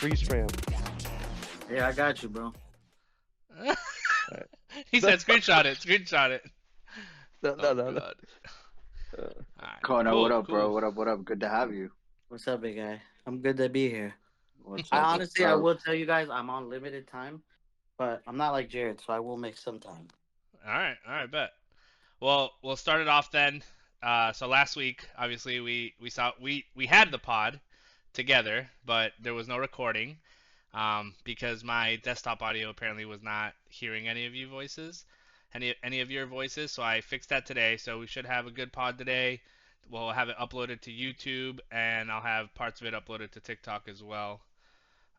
freeze frame. Yeah, I got you, bro. He said, "Screenshot it. Screenshot it." No, Oh no. god. Uh, All right. Kona, what Cool. up, bro? Cool. What up? Good to have you. What's up, big guy? I'm good to be here. What's I up? honestly, I will tell you guys, I'm on limited time, but I'm not like Jared, so I will make some time. All right. All right. Bet. Well, we'll start it off then. So last week, obviously, we had the pod together, but there was no recording because my desktop audio apparently was not hearing any of you voices, any of your voices. So I fixed that today. So we should have a good pod today. We'll have it uploaded to YouTube, and I'll have parts of it uploaded to TikTok as well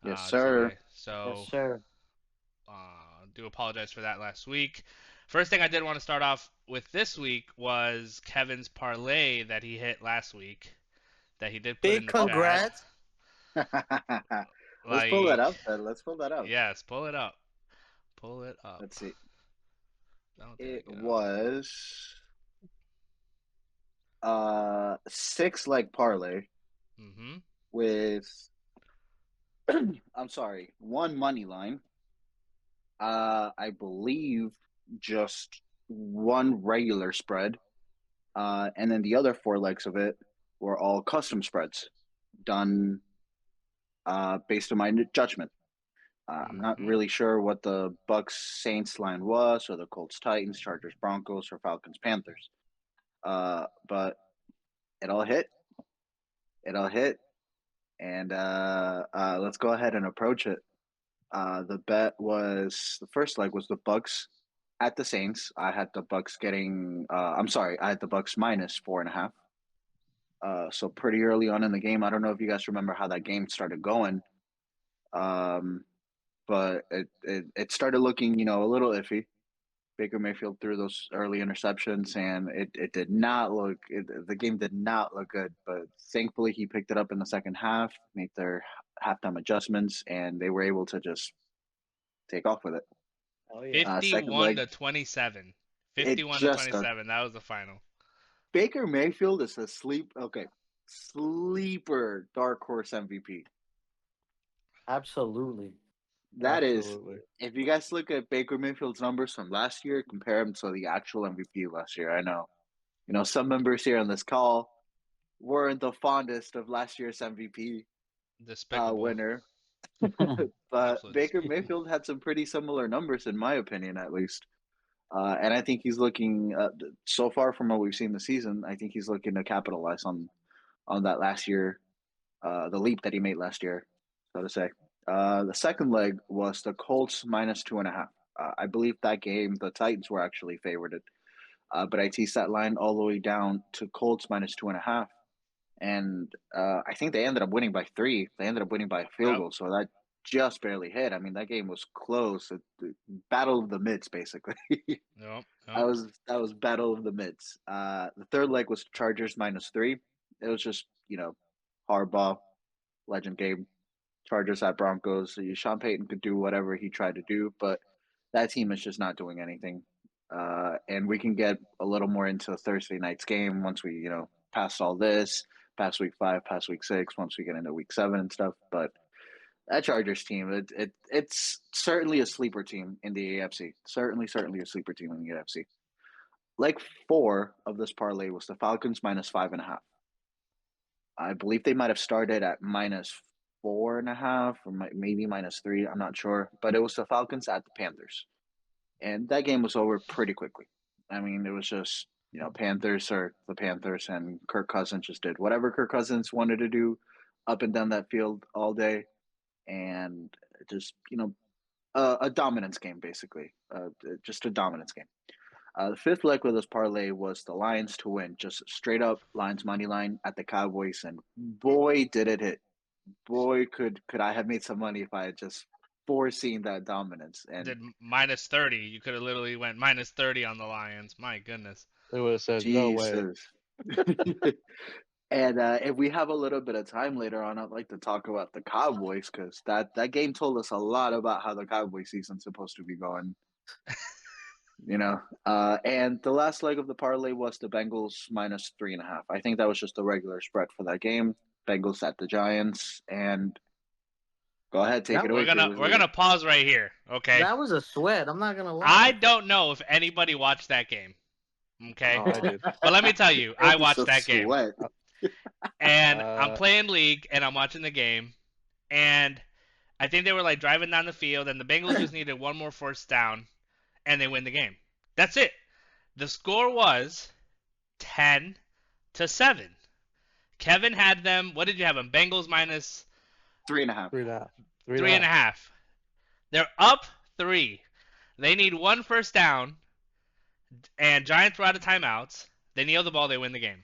Yes, sir. today. Yes, So sir. do apologize for that last week. First thing I did want to start off with this week was Kevin's parlay that he hit last week that he did put Big in the congrats. chat. Let's pull that Like, up, then. Let's pull that up. yes, pull it up. Pull it up. Let's see. Oh, there It we go. was 6 leg parlay Mm-hmm. with I'm sorry, 1 money line. I believe just 1 regular spread. And then the other 4 legs of it were all custom spreads done based on my judgment. I'm not Mhm. really sure what the Bucks Saints line was, or the Colts Titans, Chargers Broncos, or Falcons Panthers. But it all hit. It all hit, and let's go ahead and approach it. The bet was the first leg was the Bucks at the Saints. I had the Bucks getting. I'm sorry, I had the Bucks minus 4.5. So pretty early on in the game. I don't know if you guys remember how that game started going. But it started looking, a little iffy. Baker Mayfield threw those early interceptions, and it did not look. The game did not look good. But thankfully, he picked it up in the second half, made their halftime adjustments, and they were able to just take off with it. Oh yeah. Second 51 leg, to 27. it 51 to just 27. That was the final. Baker Mayfield is a sleeper dark horse MVP. Absolutely. That is, Absolutely. if you guys look at Baker Mayfield's numbers from last year, compare him to the actual MVP last year. I know, some members here on this call weren't the fondest of last year's MVP Despicable. winner, but Absolutely Baker despicable. Mayfield had some pretty similar numbers, in my opinion, at least. And I think he's looking, so far from what we've seen this season, I think he's looking to capitalize on that last year, the leap that he made last year, so to say. The second leg was the Colts minus 2.5. I believe that game the Titans were actually favored, but I teased that line all the way down to Colts minus 2.5, and I think they ended up winning by 3. They ended up winning by a field Yep. goal, so that just barely hit. I mean, that game was close. Battle of the mids, basically. Yep. That was battle of the mids. The third leg was Chargers minus 3. It was just Harbaugh, legend game. Chargers at Broncos. Sean Payton could do whatever he tried to do, but that team is just not doing anything. And we can get a little more into Thursday night's game once we, pass all this, past week 5, past week 6, once we get into week 7 and stuff. But that Chargers team, it's certainly a sleeper team in the AFC. Certainly a sleeper team in the AFC. Leg 4 of this parlay was the Falcons minus 5.5. I believe they might have started at minus 4.5 or maybe minus 3. I'm not sure, but it was the Falcons at the Panthers, and that game was over pretty quickly. I mean, it was just Panthers are the Panthers, and Kirk Cousins just did whatever Kirk Cousins wanted to do, up and down that field all day, and just a dominance game basically, just a dominance game. The fifth leg of this parlay was the Lions to win, just straight up Lions money line at the Cowboys, and boy did it hit. Boy, could I have made some money if I had just foreseen that dominance. And Did minus 30. You could have literally went minus 30 on the Lions. My goodness. They would have said, no way. Jesus. And if we have a little bit of time later on, I'd like to talk about the Cowboys, because that game told us a lot about how the Cowboy season's supposed to be going. And the last leg of the parlay was the Bengals minus 3.5. I think that was just the regular spread for that game. Bengals at the Giants, and Go ahead, take That it We're away, gonna fearless we're leader. gonna pause right here, okay? That was a sweat. I'm not gonna I lie. don't know if anybody watched that game, okay? I did. But let me tell you, I It was watched a that game. sweat. And I'm Uh, playing League and I'm watching the game, and I think they were like driving down the field, and the Bengals just needed one more first down, and they win the game. That's it. The score was 10-7. Kevin had them. What did you have them? Bengals minus 3.5. 3.5. 3.5. They're up 3. They need one first down, and Giants were out of timeouts. They kneel the ball. They win the game.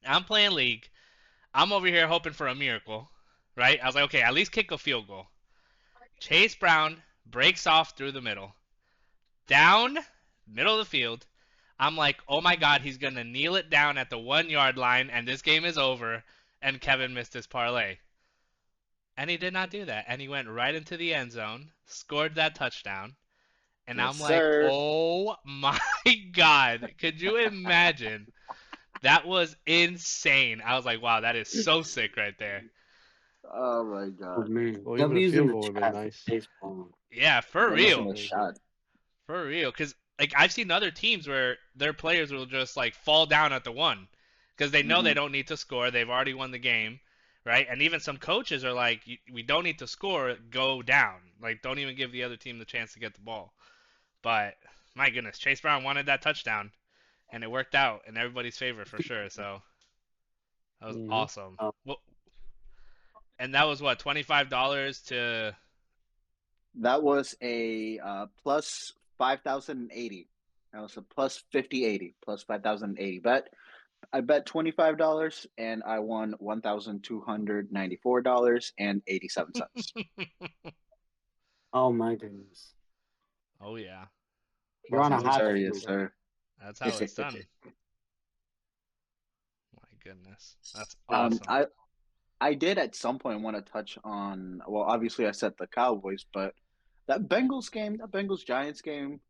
I'm playing League. I'm over here hoping for a miracle, right? I was like, okay, at least kick a field goal. Chase Brown breaks off through the middle. Down, middle of the field. I'm like, oh my God, he's going to kneel it down at the 1 yard line, and this game is over. And Kevin missed his parlay. And he did not do that. And he went right into the end zone, scored that touchdown. And Yes, I'm like, sir. oh my God. Could you imagine? That was insane. I was like, wow, that is so sick right there. Oh my Oh, god. man. Well, even a W's in field the goal would have chat been for nice. baseball. Yeah, for That real. wasn't a shot. For real. Because, like, I've seen other teams where their players will just, like, fall down at the 1. Because they know they don't need to score. They've already won the game, right? And even some coaches are like, we don't need to score. Go down. Like, don't even give the other team the chance to get the ball. But, my goodness, Chase Brown wanted that touchdown. And it worked out in everybody's favor for sure. So, that was awesome. Oh. Well, and that was what, $25 to. That was a plus 5,080. That was a plus 5080, plus 5,080 bet. I bet $25 and I won $1,294.87. Oh my goodness. Oh, yeah. You're on a Yes, hot sir. streak. Yes, sir. That's how it's done. My goodness. That's Um, awesome. I I did at some point want to touch on. Well, obviously I said the Cowboys, but that Bengals game, that Bengals Giants game.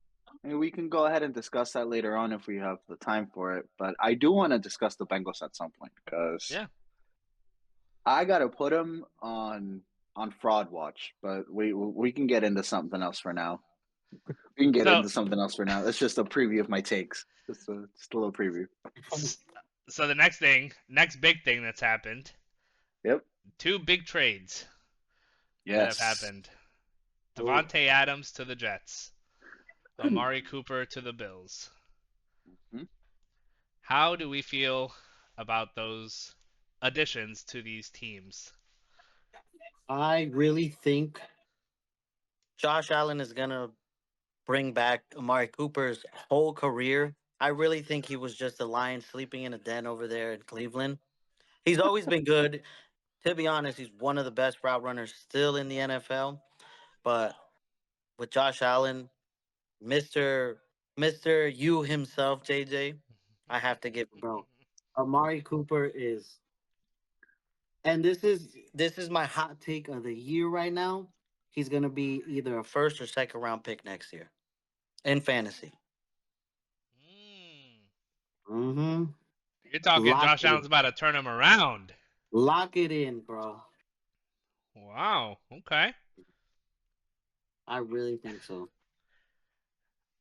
I mean, we can go ahead and discuss that later on if we have the time for it. But I do want to discuss the Bengals at some point because Yeah. I got to put them on fraud watch. But we can get into something else for now. We can get So, into something else for now. It's just a preview of my takes. Just a little preview. so the next big thing that's happened, Yep. 2 big trades that have Yes. happened. Devontae Adams to the Jets. Amari Cooper to the Bills. Mhm. How do we feel about those additions to these teams? I really think Josh Allen is gonna bring back Amari Cooper's whole career. I really think he was just a lion sleeping in a den over there in Cleveland. He's always been good. To be honest, he's one of the best route runners still in the NFL. But with Josh Allen, Mister You himself, JJ, I have to give bro. Amari Cooper is, and this is my hot take of the year right now. He's gonna be either a first or second round pick next year in fantasy. Mm. Mm-hmm. You're talking Lock Josh it Allen's in. about to turn him around. Lock it in, bro. Wow. Okay. I really think so.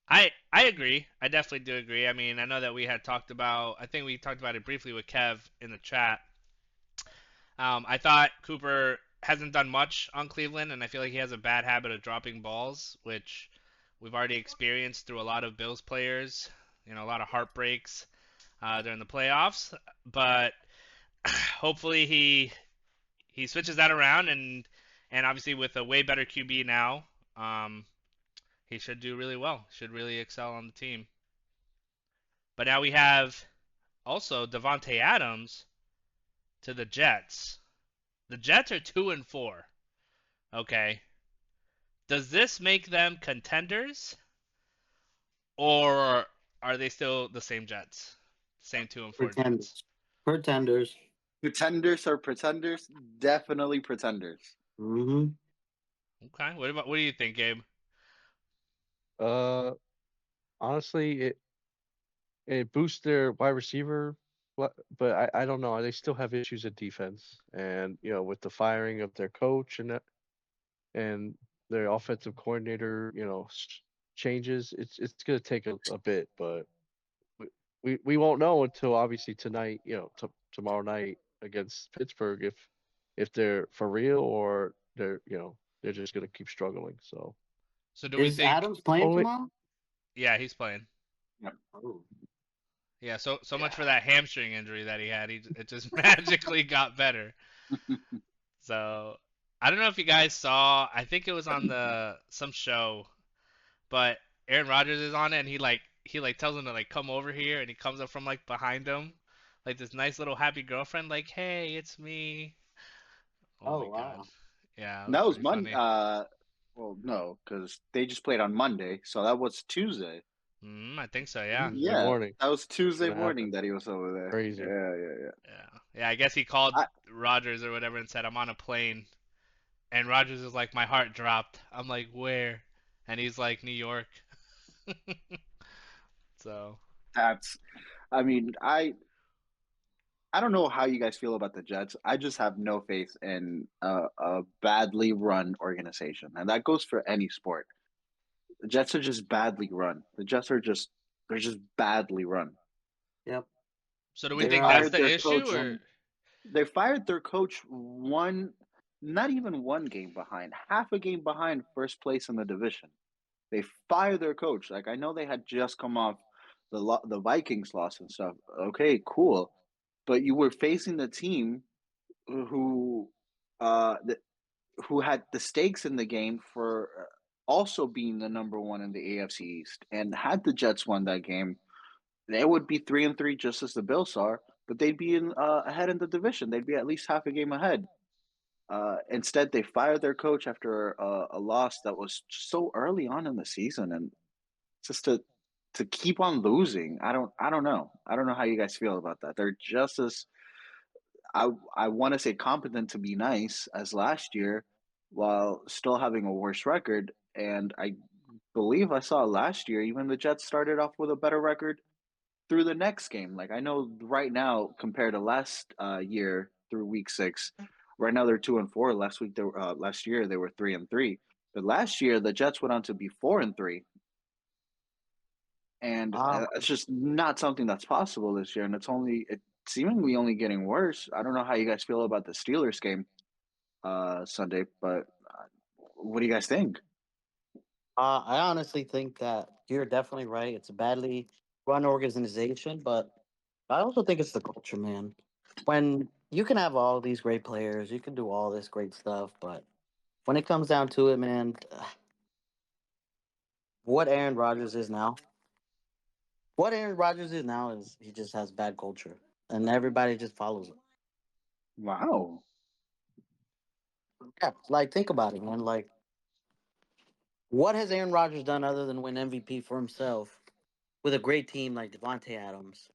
I agree. I definitely do agree. I mean, I know that we had talked about. I think we talked about it briefly with Kev in the chat. I thought Cooper hasn't done much on Cleveland, and I feel like he has a bad habit of dropping balls, which we've already experienced through a lot of Bills players. You know, a lot of heartbreaks during the playoffs. But hopefully he switches that around, and obviously with a way better QB now, he should do really well. Should really excel on the team. But now we have also Devontae Adams to the Jets. The Jets are 2-4. Okay. Does this make them contenders, or are they still the same Jets? Same 2-4 Jets. Pretenders. Pretenders are pretenders. Definitely pretenders. Mm-hmm. Okay. What do you think, Gabe? Uh, honestly, it boosts their wide receiver, but I don't know. They still have issues at defense, and with the firing of their coach and that, and their offensive coordinator, changes, it's gonna take a bit, but we, we won't know until obviously tonight, tomorrow night against Pittsburgh if they're for real or they're just gonna keep struggling. So So do we Is think? Adams playing only tomorrow? Yeah, he's playing. Oh. Yeah, so much Yeah. for that hamstring injury that he had. It just magically got better. So I don't know if you guys saw. I think it was on the some show, but Aaron Rodgers is on it, and he tells him to like come over here, and he comes up from like behind him, like this nice little happy girlfriend, like, hey, it's me. Oh Oh my God. wow. Yeah, it was That was pretty Monday. funny. Well, no, because they just played on Monday, so that was Tuesday. I think so. Yeah. Tuesday Yeah, morning that was it's Tuesday gonna morning happen. that he was over there. Crazy. Yeah. Yeah. Yeah. I guess he called I, Rodgers or whatever and said, I'm on a plane. And Rodgers is like, my heart dropped. I'm like, where? And he's like, New York. So, that's. I mean, I don't know how you guys feel about the Jets. I just have no faith in a badly run organization, and that goes for any sport. The Jets are just badly run. The Jets are just they're just badly run. Yep. so do we They They're think that's fired the their issue coach. or? They fired their coach not even one game behind, half a game behind first place in the division. They fired their coach. Like I know they had just come off the Vikings loss and stuff. Okay, cool, but you were facing the team who the, who had the stakes in the game for also being the number one in the AFC East. And had the Jets won that game, they would be 3-3 just as the Bills are, but they'd be in ahead in the division. They'd be at least half a game ahead. Instead, they fired their coach after a loss that was so early on in the season, and just to keep on losing. I don't know. I don't know how you guys feel about that. They're just as I want to say competent to be nice as last year, while still having a worse record. And I believe I saw last year even the Jets started off with a better record through the next game. Like I know right now compared to last year through week 6, right now they're 2-4. Last year they were 3-3. But last year the Jets went on to be 4-3, and Um, it's just not something that's possible this year. And it's seemingly only getting worse. I don't know how you guys feel about the Steelers game Sunday, but what do you guys think? I honestly think that you're definitely right. It's a badly run organization, but I also think it's the culture, man. When you can have all these great players, you can do all this great stuff, but when it comes down to it, man, what Aaron Rodgers is now, what Aaron Rodgers is now is he just has bad culture, and everybody just follows him. Wow. Yeah, like think about it, man. Like, what has Aaron Rodgers done other than win MVP for himself with a great team like Devontae Adams,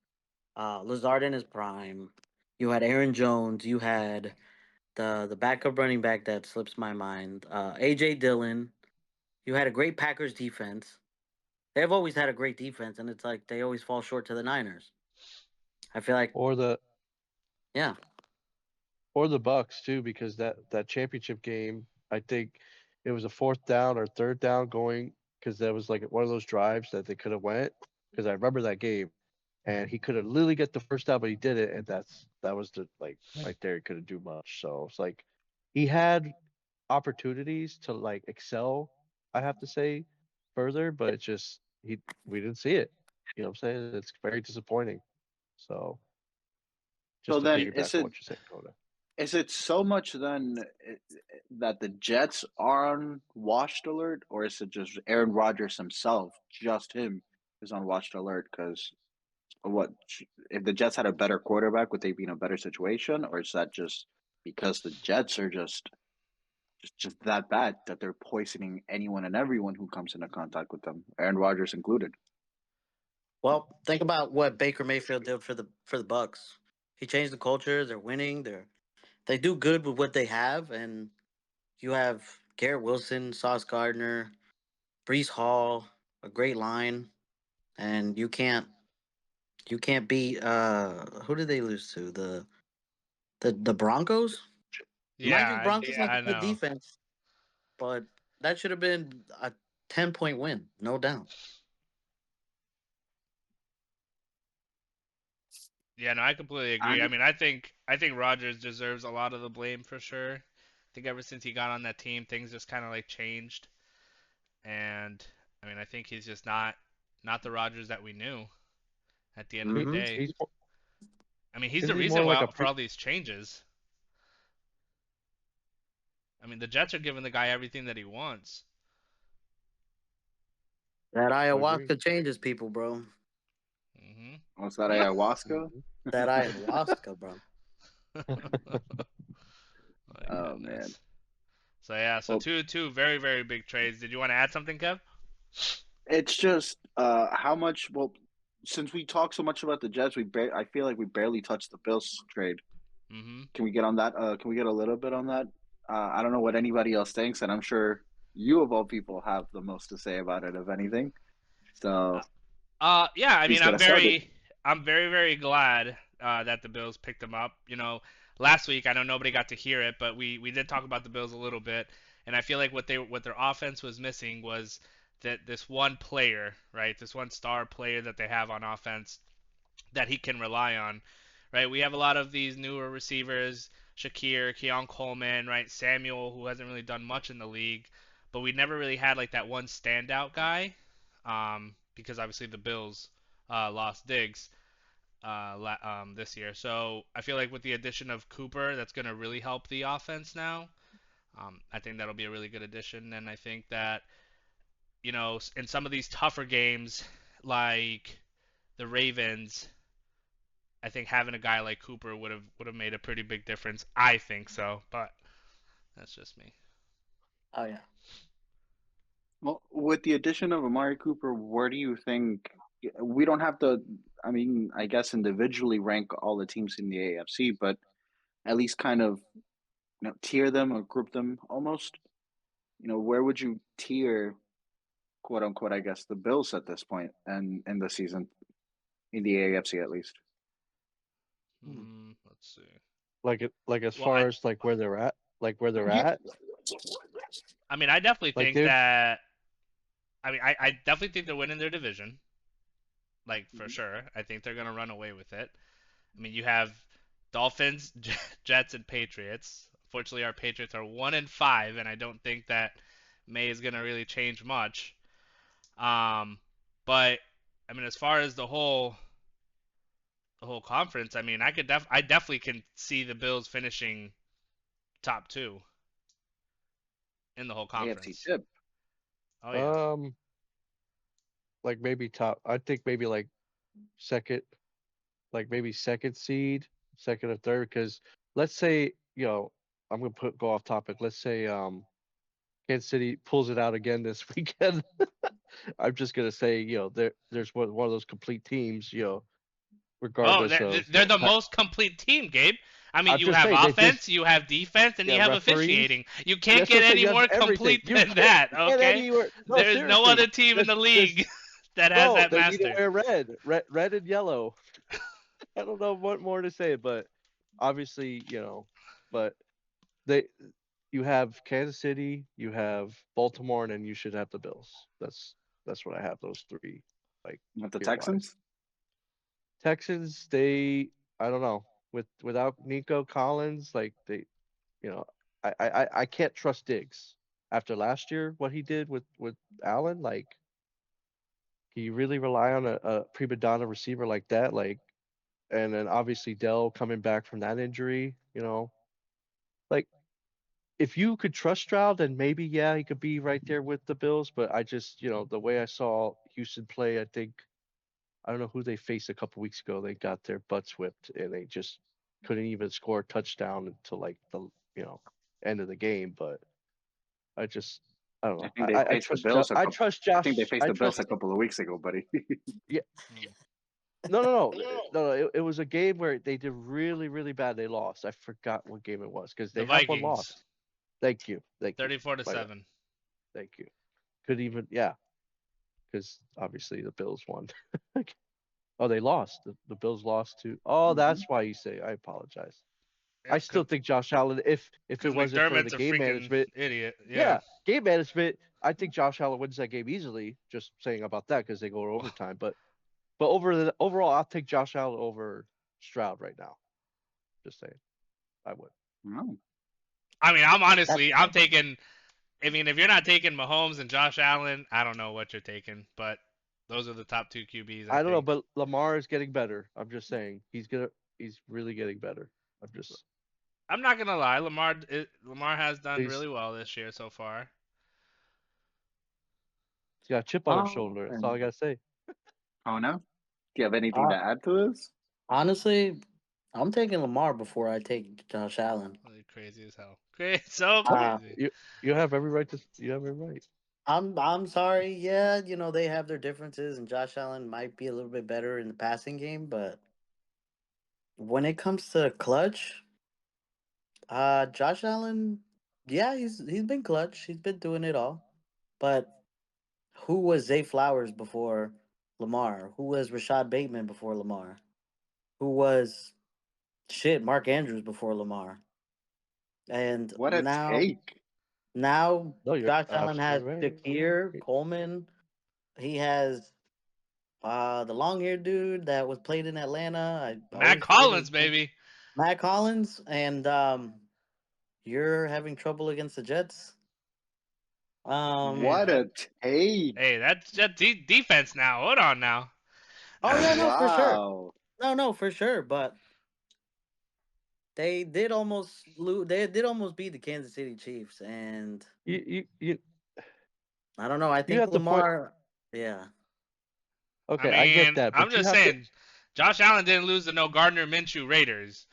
Lazard in his prime? You had Aaron Jones. You had the backup running back that slips my mind, AJ Dillon. You had a great Packers defense. They've always had a great defense, and it's like they always fall short to the Niners. I feel like, Or the yeah, or the Bucks too, because that championship game, I think it was a fourth down or third down going because that was like one of those drives that they could have went because I remember that game and he could have literally get the first down, but he did it, and that was the like right there. He couldn't do much, so it's like he had opportunities to like excel. I have to say further, but it's just we didn't see it. You know what I'm saying? It's very disappointing. So So just to then piggyback on what you're saying, Coda. is it so much then that the Jets are on watched alert, or is it just Aaron Rodgers himself, just him, is on watched alert? Because what if the Jets had a better quarterback, would they be in a better situation, or is that just because the Jets are just that bad that they're poisoning anyone and everyone who comes into contact with them, Aaron Rodgers included? well, think about what Baker Mayfield did for the Bucks. He changed the culture. They're winning. They do good with what they have, and you have Garrett Wilson, Sauce Gardner, Brees Hall, a great line, and you can't beat who did they lose to the Broncos? Mind you, Yeah, Broncos have I a good know. defense, but that should have been a 10-point win, no doubt. Yeah, no, I completely I, agree. I mean, I think Rodgers deserves a lot of the blame for sure. I think ever since he got on that team, things just kind of like changed, and I mean, I think he's just not the Rodgers that we knew at the end of the He, Hmm. day. he's I mean, he's the isn't he reason more like why a for all these changes. I mean, the Jets are giving the guy everything that he wants. That I agree. ayahuasca changes people, bro. Hmm what's that, ayahuasca? Mhm. That ayahuasca, bro. My Oh man. goodness. So yeah, so Well, two very very big trades. Did you want to add something, Kev? it's just how much. Well, since we talk so much about the Jets, I feel like we barely touched the Bills trade. Hmm Can we get on that? Can we get a little bit on that? I don't know what anybody else thinks, and I'm sure you of all people have the most to say about it, if anything. So Yeah, I please mean, get us started. I'm very, very glad that the Bills picked him up. Last week I know nobody got to hear it, but we did talk about the Bills a little bit, and I feel like what their offense was missing was that this one player, right, this one star player that they have on offense that he can rely on, right? We have a lot of these newer receivers, Shakir, Keon Coleman, right, Samuel, who hasn't really done much in the league, but we never really had like that one standout guy, because obviously the Bills lost Diggs this year. So I feel like with the addition of Cooper, that's going to really help the offense now. I think that'll be a really good addition, and I think that in some of these tougher games, like the Ravens, I think having a guy like Cooper would have made a pretty big difference. I think so, but that's just me. Oh yeah. Well, with the addition of Amari Cooper, where do you think we don't have to? I mean, I guess individually rank all the teams in the AFC, but at least kind of tier them or group them almost. Where would you tier, quote unquote, I guess, the Bills at this point and in the season in the AFC at least? Hmm. Let's see. Like as Well, far as like where they're at, like where they're Yeah. at, I mean, I definitely like think that. I mean, I definitely think they're winning their division, like for sure. I think they're gonna run away with it. I mean, you have Dolphins, Jets, and Patriots. Unfortunately, our Patriots are 1-5, and I don't think that May is gonna really change much. Um, but I mean, as far as the whole conference, I mean, I definitely can see the Bills finishing top two in the whole AFC conference. chip. Oh yeah. um, like maybe top. I think maybe like second, like maybe second seed, second or third. Because let's say I'm gonna go off topic. Let's say Kansas City pulls it out again this weekend. I'm just gonna say there's one of those complete teams. Oh, Regardless of they're the most complete team, Gabe. I mean, I'm you just have saying they just offense, you have defense, and you have referees. officiating. You can't That's what get I'm saying. any You have more everything. complete You than can't that, get okay? anywhere. No, There's no other seriously. team in the This league that has bro. that They need to mastered. wear red and yellow. I don't know what more to say, but obviously, but they you have Kansas City, you have Baltimore, and then you should have the Bills. That's what I have. Those three, like With the tier wise. Texans? Texans, I don't know without Nico Collins, like you know, I can't trust Diggs after last year what he did with Allen. Like, can you really rely on a prima donna receiver like that? Like, and then obviously Dell coming back from that injury. Like if you could trust Stroud, then maybe yeah he could be right there with the Bills. But I just the way I saw Houston play, I think I don't know who they faced a couple weeks ago. They got their butts whipped and they just couldn't even score a touchdown until like the you know end of the game. But I just I don't I know. think they faced the Bills a I couple. trust I think they Josh. faced I the Bills trust a couple of weeks ago, buddy. yeah. Hmm. No. It was a game where they did really really bad. They lost. I forgot what game it was because The they have one Vikings, loss. Thank you. 34 to My bad. 7. Thank you. Could even yeah because obviously the Bills won. Oh, they lost. The Bills lost to. Oh, hmm that's why you say. I apologize. I still think Josh Allen, if it Because wasn't for the McDermott's a game freaking management, idiot. yeah, game management, I think Josh Allen wins that game easily. Just saying about that because they go to overtime. But overall, I'll take Josh Allen over Stroud right now. Just saying, I would. No. I mean, That's I'm taking. I mean, if you're not taking Mahomes and Josh Allen, I don't know what you're taking, but those are the top two QBs, I I don't know, think. but Lamar is getting better. I'm just saying he's really getting better. I'm not gonna lie, Lamar has done He's really well this year so far. he's got a chip on his shoulder. That's all I gotta say. Oh no. Do you have anything uh, to add to this? honestly, I'm taking Lamar before I take Josh Allen. Really crazy as hell. So Uh, crazy. You have every right to. You have every right. I'm sorry. Yeah, they have their differences, and Josh Allen might be a little bit better in the passing game, but when it comes to clutch, Josh Allen, yeah, he's been clutch. He's been doing it all. But who was Zay Flowers before Lamar? Who was Rashad Bateman before Lamar? Who was Mark Andrews before Lamar? And What a now take. now No, you're Josh Allen has absolutely Shakir right. Coleman. He has the long haired dude that was played in Atlanta. I Matt always forget his Collins, name. baby. Matt Collins, and you're having trouble against the Jets. Hey, What that a take. that's just defense now. Hold on now. Oh yeah, no, for sure. Wow. No, for sure. But they did almost lose. They did almost beat the Kansas City Chiefs, and You I don't know. I you think have to point. Lamar. Yeah. I Okay, I get mean, that, I'm but you just have to. saying, Josh Allen didn't lose to no Gardner Minshew Raiders.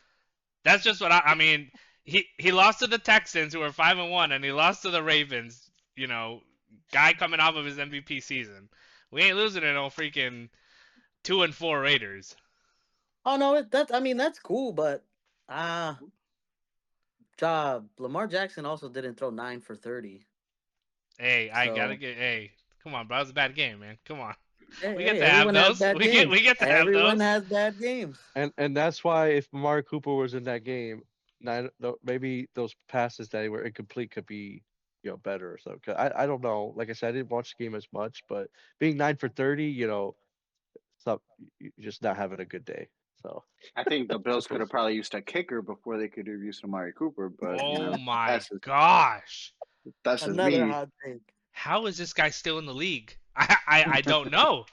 That's just what I mean. He lost to the Texans, who are 5-1, and he lost to the Ravens. Guy coming off of his MVP season. We ain't losing to no freaking 2-4 Raiders. Oh no, that's. I mean, that's cool, but Lamar Jackson also didn't throw 9 for 30. Hey, I gotta So get. Hey, come on, bro. That was a bad game, man. Come on. We get hey, to have everyone has those. bad games. We get to have Everyone those. has bad games. And that's why if Amari Cooper was in that game, maybe those passes that were incomplete could be better or so. 'Cause I don't know. Like I said, I didn't watch the game as much, but being 9 for 30, so you're just not having a good day. So I think the Bills that's could what. have probably used a kicker before they could have used Amari Cooper, but Oh my that's just, gosh. that's just Another me. hot take. How is this guy still in the league? I don't know.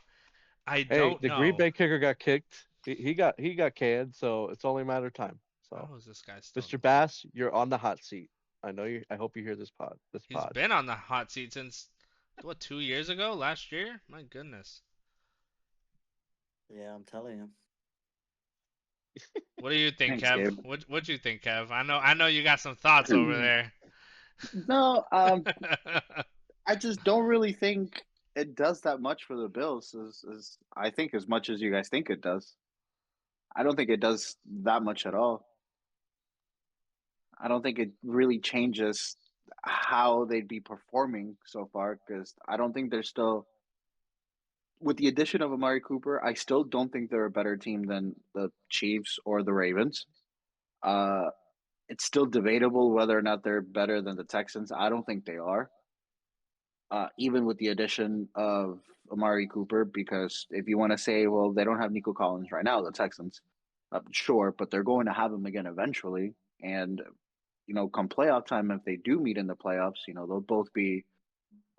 I Hey, don't the Green know. Bay kicker got kicked. He got canned, so it's only a matter of time. So, How is this guy still in Mr. the league? Bass, you're on the hot seat. I know you. I hope you hear this pod. He's been on the hot seat since, what, 2 years ago? Last year? My goodness. Yeah, I'm telling you. What do you think, Thanks, Kev? Gabe. What do you think, Kev? I know you got some thoughts over there. No, I just don't really think it does that much for the Bills as I think as much as you guys think it does. I don't think it does that much at all. I don't think it really changes how they'd be performing so far because I don't think they're still with the addition of Amari Cooper, I still don't think they're a better team than the Chiefs or the Ravens. Uh, it's still debatable whether or not they're better than the Texans. I don't think they are, even with the addition of Amari Cooper, because if you want to say, well, they don't have Nico Collins right now, the Texans, sure, but they're going to have him again eventually. And, come playoff time, if they do meet in the playoffs, they'll both be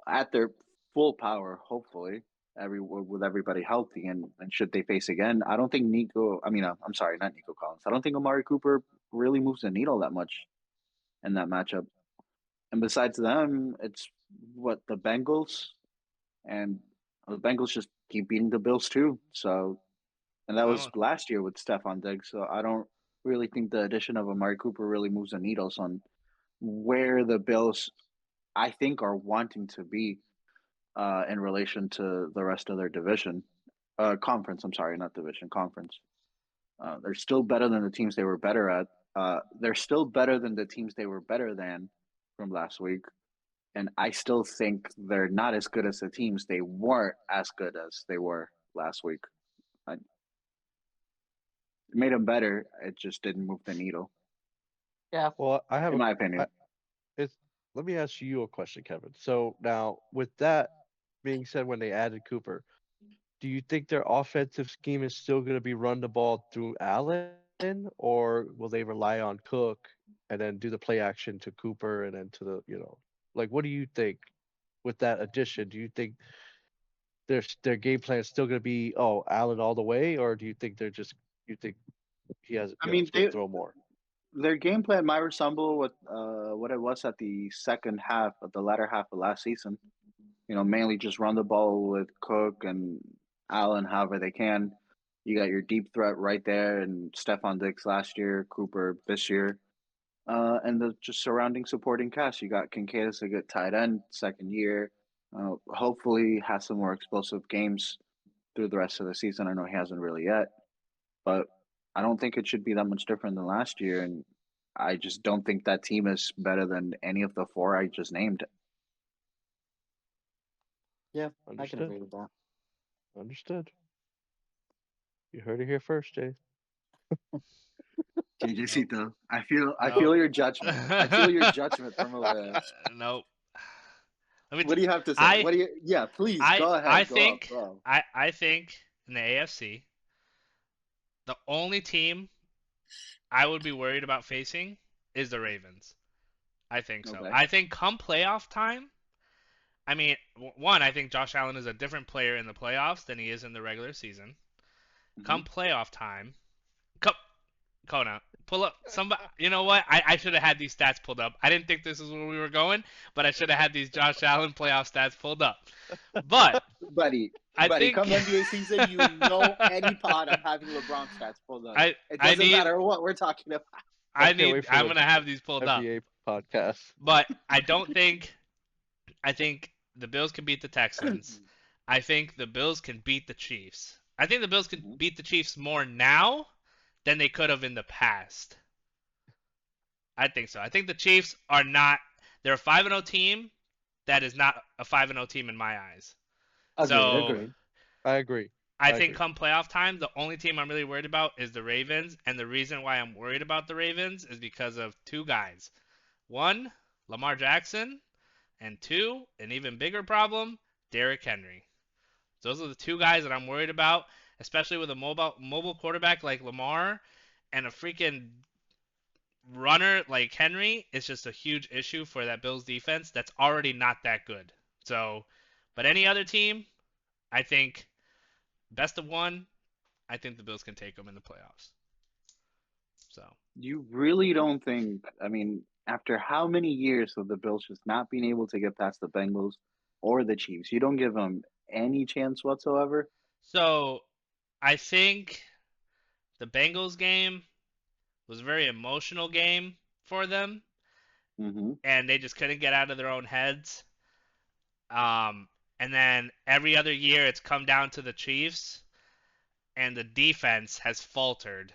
at their full power, hopefully, with everybody healthy. And should they face again, I don't think I'm sorry, not Nico Collins. I don't think Amari Cooper really moves the needle that much in that matchup. And besides them, it's what the Bengals and the Bengals just keep beating the Bills too. So, and that I was don't. last year with Stephon Diggs. So I don't really think the addition of Amari Cooper really moves the needles on where the Bills, I think, are wanting to be in relation to the rest of their division, conference. I'm sorry, not division, conference. They're still better than the teams they were better at. They're still better than the teams they were better than from last week. And I still think they're not as good as the teams they weren't as good as they were last week. It made them better. It just didn't move the needle. Yeah. Well, I have in a my I, opinion. it's let me ask you a question, Kevin. So now with that being said, when they added Cooper, do you think their offensive scheme is still going to be run the ball through Allen, or will they rely on Cook and then do the play action to Cooper and then to the, like what do you think with that addition? Do you think their game plan is still going to be Allen all the way, or do you think you think he has I is mean, going to throw more? their game plan might resemble what it was at the second half of the latter half of last season. Mainly just run the ball with Cook and Allen however they can. You got your deep threat right there, and Stephon Diggs last year, Cooper this year, and the just surrounding supporting cast. You got Kincaid as a good tight end, second year. Hopefully, has some more explosive games through the rest of the season. I know he hasn't really yet, but I don't think it should be that much different than last year. And I just don't think that team is better than any of the four I just named. Yeah, I can Understood. agree with that. Understood. You heard it here first, Jay. Nope. JJCito, I feel Nope. your judgment. I feel your judgment from over there. Nope. Let me. What do you have to say? I What do you? Yeah, please I go I ahead. Go up, think go. I think in the AFC, the only team I would be worried about facing is the Ravens. I think so. Okay. I think come playoff time, I mean, one, I think Josh Allen is a different player in the playoffs than he is in the regular season. Hmm. Come playoff time, come Kona, pull up somebody. You know what? I should have had these stats pulled up. I didn't think this is where we were going, but I should have had these Josh Allen playoff stats pulled up. But Buddy, I buddy, think come NBA season, any pod, I'm having LeBron stats pulled up. I It I doesn't need matter what we're talking about. I can't wait for I'm the gonna have these pulled up. NBA podcast. But I don't think I think the Bills can beat the Texans. I think the Bills can beat the Chiefs. I think the Bills can Mhm. beat the Chiefs more now than they could have in the past. I think so. I think the Chiefs are not. They're a 5-0 team that is not a 5-0 team in my eyes. Agreed, So agreed. I agree. I I think agree. come playoff time, the only team I'm really worried about is the Ravens. And the reason why I'm worried about the Ravens is because of two guys. One, Lamar Jackson, and two, an even bigger problem, Derrick Henry. Those are the two guys that I'm worried about, especially with a mobile quarterback like Lamar and a freaking runner like Henry. It's just a huge issue for that Bills defense that's already not that good. So, but any other team, I think best of one, I think the Bills can take them in the playoffs. So, You really don't think, I mean, after how many years of the Bills just not being able to get past the Bengals or the Chiefs, you don't give them any chance whatsoever? so I think the Bengals game was a very emotional game for them, Hmm. and they just couldn't get out of their own heads. Um, and then every other year, it's come down to the Chiefs, and the defense has faltered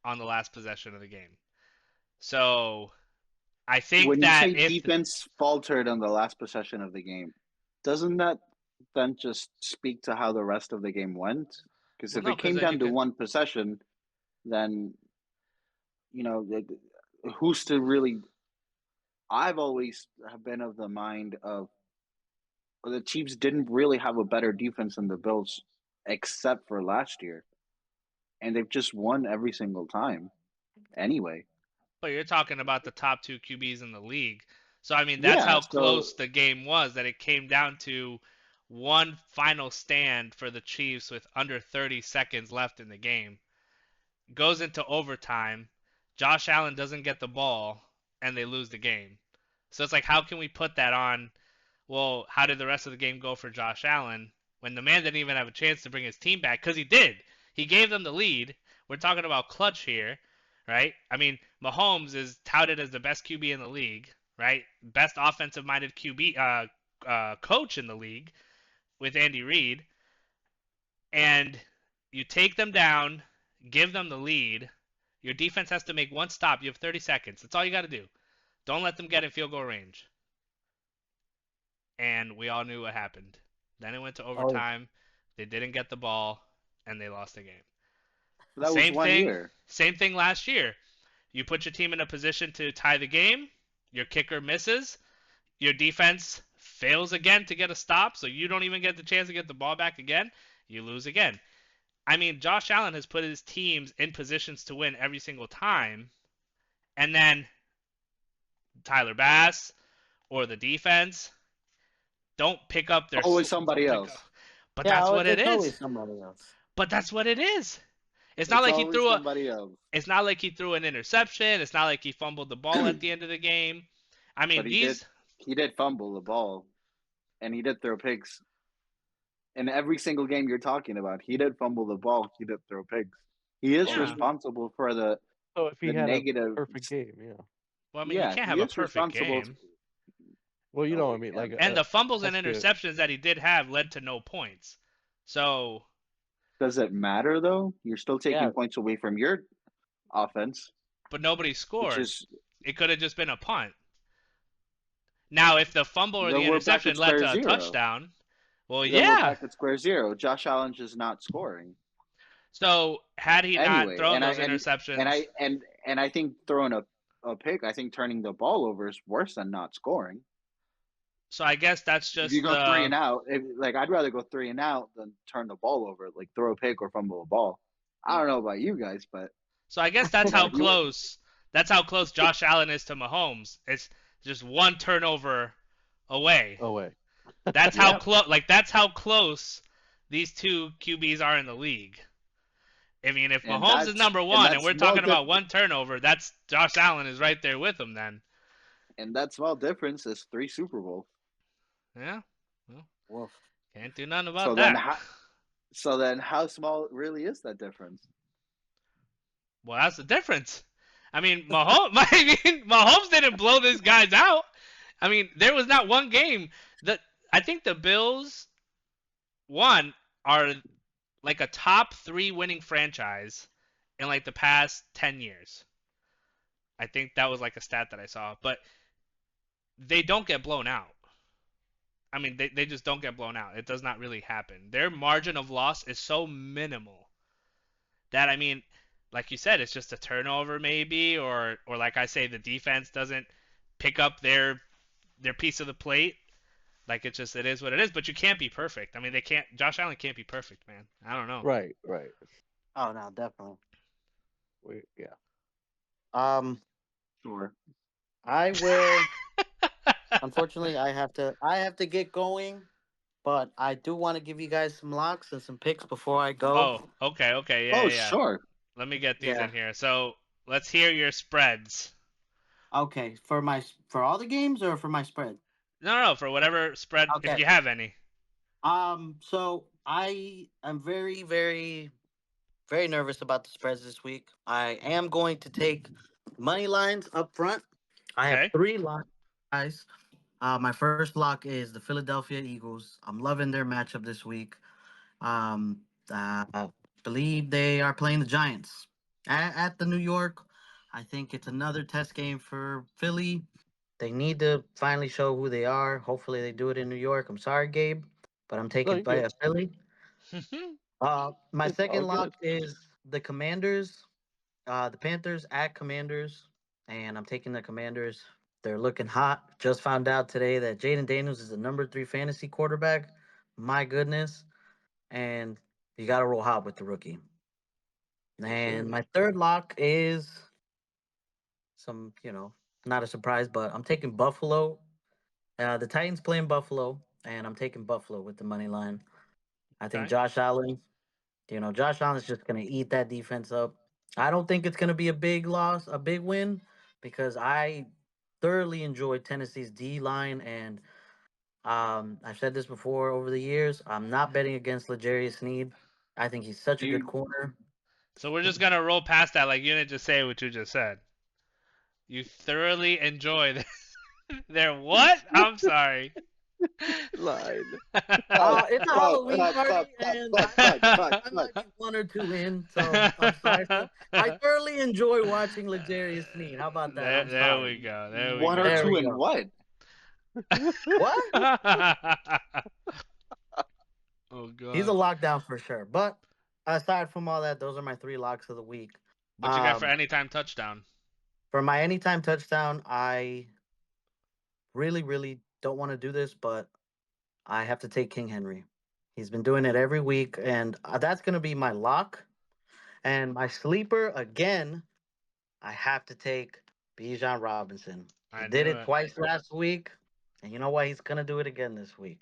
on the last possession of the game. So I think When you that say if defense faltered on the last possession of the game, doesn't that then just speak to how the rest of the game went? Because well, if no, it because came then you down to could. one possession, then you know who's to really. I've always been of the mind of the Chiefs didn't really have a better defense than the Bills, except for last year, and they've just won every single time. Anyway, But you're talking about the top two QBs in the league. So I mean, that's yeah. how So close the game was. That it came down to one final stand for the Chiefs with under 30 seconds left in the game. Goes into overtime. Josh Allen doesn't get the ball, and they lose the game. So it's like, how can we put that on? Well, how did the rest of the game go for Josh Allen when the man didn't even have a chance to bring his team back? Because he did. He gave them the lead. We're talking about clutch here, right? I mean, Mahomes is touted as the best QB in the league, right? Best offensive-minded QB coach in the league with Andy Reid, and you take them down, give them the lead. Your defense has to make one stop. You have 30 seconds. That's all you got to do. Don't let them get in field goal range. And we all knew what happened. Then it went to Oh yeah. overtime. They didn't get the ball, and they lost the game. that was Same one thing. year. Same thing last year. You put your team in a position to tie the game. Your kicker misses. Your defense fails again to get a stop, so you don't even get the chance to get the ball back again. You lose again. I mean, Josh Allen has put his teams in positions to win every single time, and then Tyler Bass or the defense don't pick up their. Always somebody Don't pick up. else. But Yeah, that's what it it's is. always somebody else. But that's what it is. It's not It's like he always threw a. somebody else. It's not like he threw an interception. It's not like he fumbled the ball at the end of the game. I mean, But these. he did fumble the ball, and he did throw picks. In every single game you're talking about, he did fumble the ball. He did throw picks. He is Yeah. responsible for the So if he had a negative. perfect game, yeah. Well, I mean, you can't have he a is perfect responsible. game. Well, you know Oh, what I mean. yeah. Like, And the fumbles and that's good. interceptions that he did have led to no points. So, Does it matter though? You're still taking Yeah. points away from your offense, but nobody which scored. is It could have just been a punt. Now, if the fumble or then the we're back interception at led square to a zero. touchdown, well, Then we're yeah. back at square zero. Josh Allen is not scoring. So, had he not Anyway, thrown and I those interceptions, and I think throwing a pick, I think turning the ball over is worse than not scoring. so I guess that's If you just go 3 the. and out, like I'd rather go 3 and out than turn the ball over, like throw a pick or fumble a ball. I don't know about you guys, but So I guess that's you know, how if you close. That's how close Josh Allen is to Mahomes. It's just one turnover away. Oh wait. That's how Yep. close. Like that's how close these two QBs are in the league. I mean, if and Mahomes is number and one and that's we're small talking about one turnover, that's Josh Allen is right there with him. Then, and that small difference is 3 Super Bowls. yeah, well, Woof. can't do nothing about So then that. how small really is that difference? Well, that's the difference. I mean, Mahomes didn't blow these guys out. I mean, there was not one game that I think the Bills one are like a top 3 winning franchise in like the past 10 years. I think that was like a stat that I saw, but they don't get blown out. I mean, they just don't get blown out. It does not really happen. Their margin of loss is so minimal that I mean, like you said, it's just a turnover maybe, or like I say, the defense doesn't pick up their piece of the plate. Like it is what it is. But you can't be perfect. I mean, they can't. Josh Allen can't be perfect, man. I don't know. Right. Right. Oh no, definitely. Yeah. Sure. I will. Unfortunately, I have to get going, but I do want to give you guys some locks and some picks before I go. Oh, okay, yeah, Oh, yeah. sure. Let me get these Yeah. in here. So let's hear your spreads. Okay, for all the games or for my spread? No, for whatever spread, if Okay. you have any. So I am very, very, very nervous about the spreads this week. I am going to take money lines up front. I have Okay. 3 locks, guys. My first lock is the Philadelphia Eagles. I'm loving their matchup this week. I believe they are playing the Giants at the New York. I think it's another test game for Philly. They need to finally show who they are. Hopefully, they do it in New York. I'm sorry, Gabe, but I'm No, taking you're good. Philly. My It's all second lock good. is the Commanders, the Panthers at Commanders, and I'm taking the Commanders. They're looking hot. Just found out today that Jaden Daniels is the number 3 fantasy quarterback. My goodness. And you got to roll hot with the rookie. Yes, And sir. my third lock is not a surprise, but I'm taking Buffalo. The Titans playing Buffalo, and I'm taking Buffalo with the money line. I think Okay. Josh Allen, Josh Allen's just going to eat that defense up. I don't think it's going to be a big loss, a big win, because I thoroughly enjoyed Tennessee's D line. And I've said this before over the years. I'm not betting against L'Jarius Sneed. I think he's such a good corner. So we're just gonna roll past that, like you didn't just say what you just said. You thoroughly enjoy their what? I'm sorry. Line. It's a Halloween party, and I Cut. might be 1 or 2 in, so I'm sorry. So I thoroughly enjoy watching L'Jarius Sneed. How about that? I'm There sorry. we go. There we 1 or There 2 we go. and go. what? What? Oh He's a god. lockdown for sure. But aside from all that, those are my 3 locks of the week. What you got for anytime touchdown? For my anytime touchdown, I really don't want to do this, but I have to take King Henry. He's been doing it every week, and that's going to be my lock. And my sleeper, again, I have to take Bijan Robinson. He I did knew it it. twice last week, and you know what? He's going to do it again this week.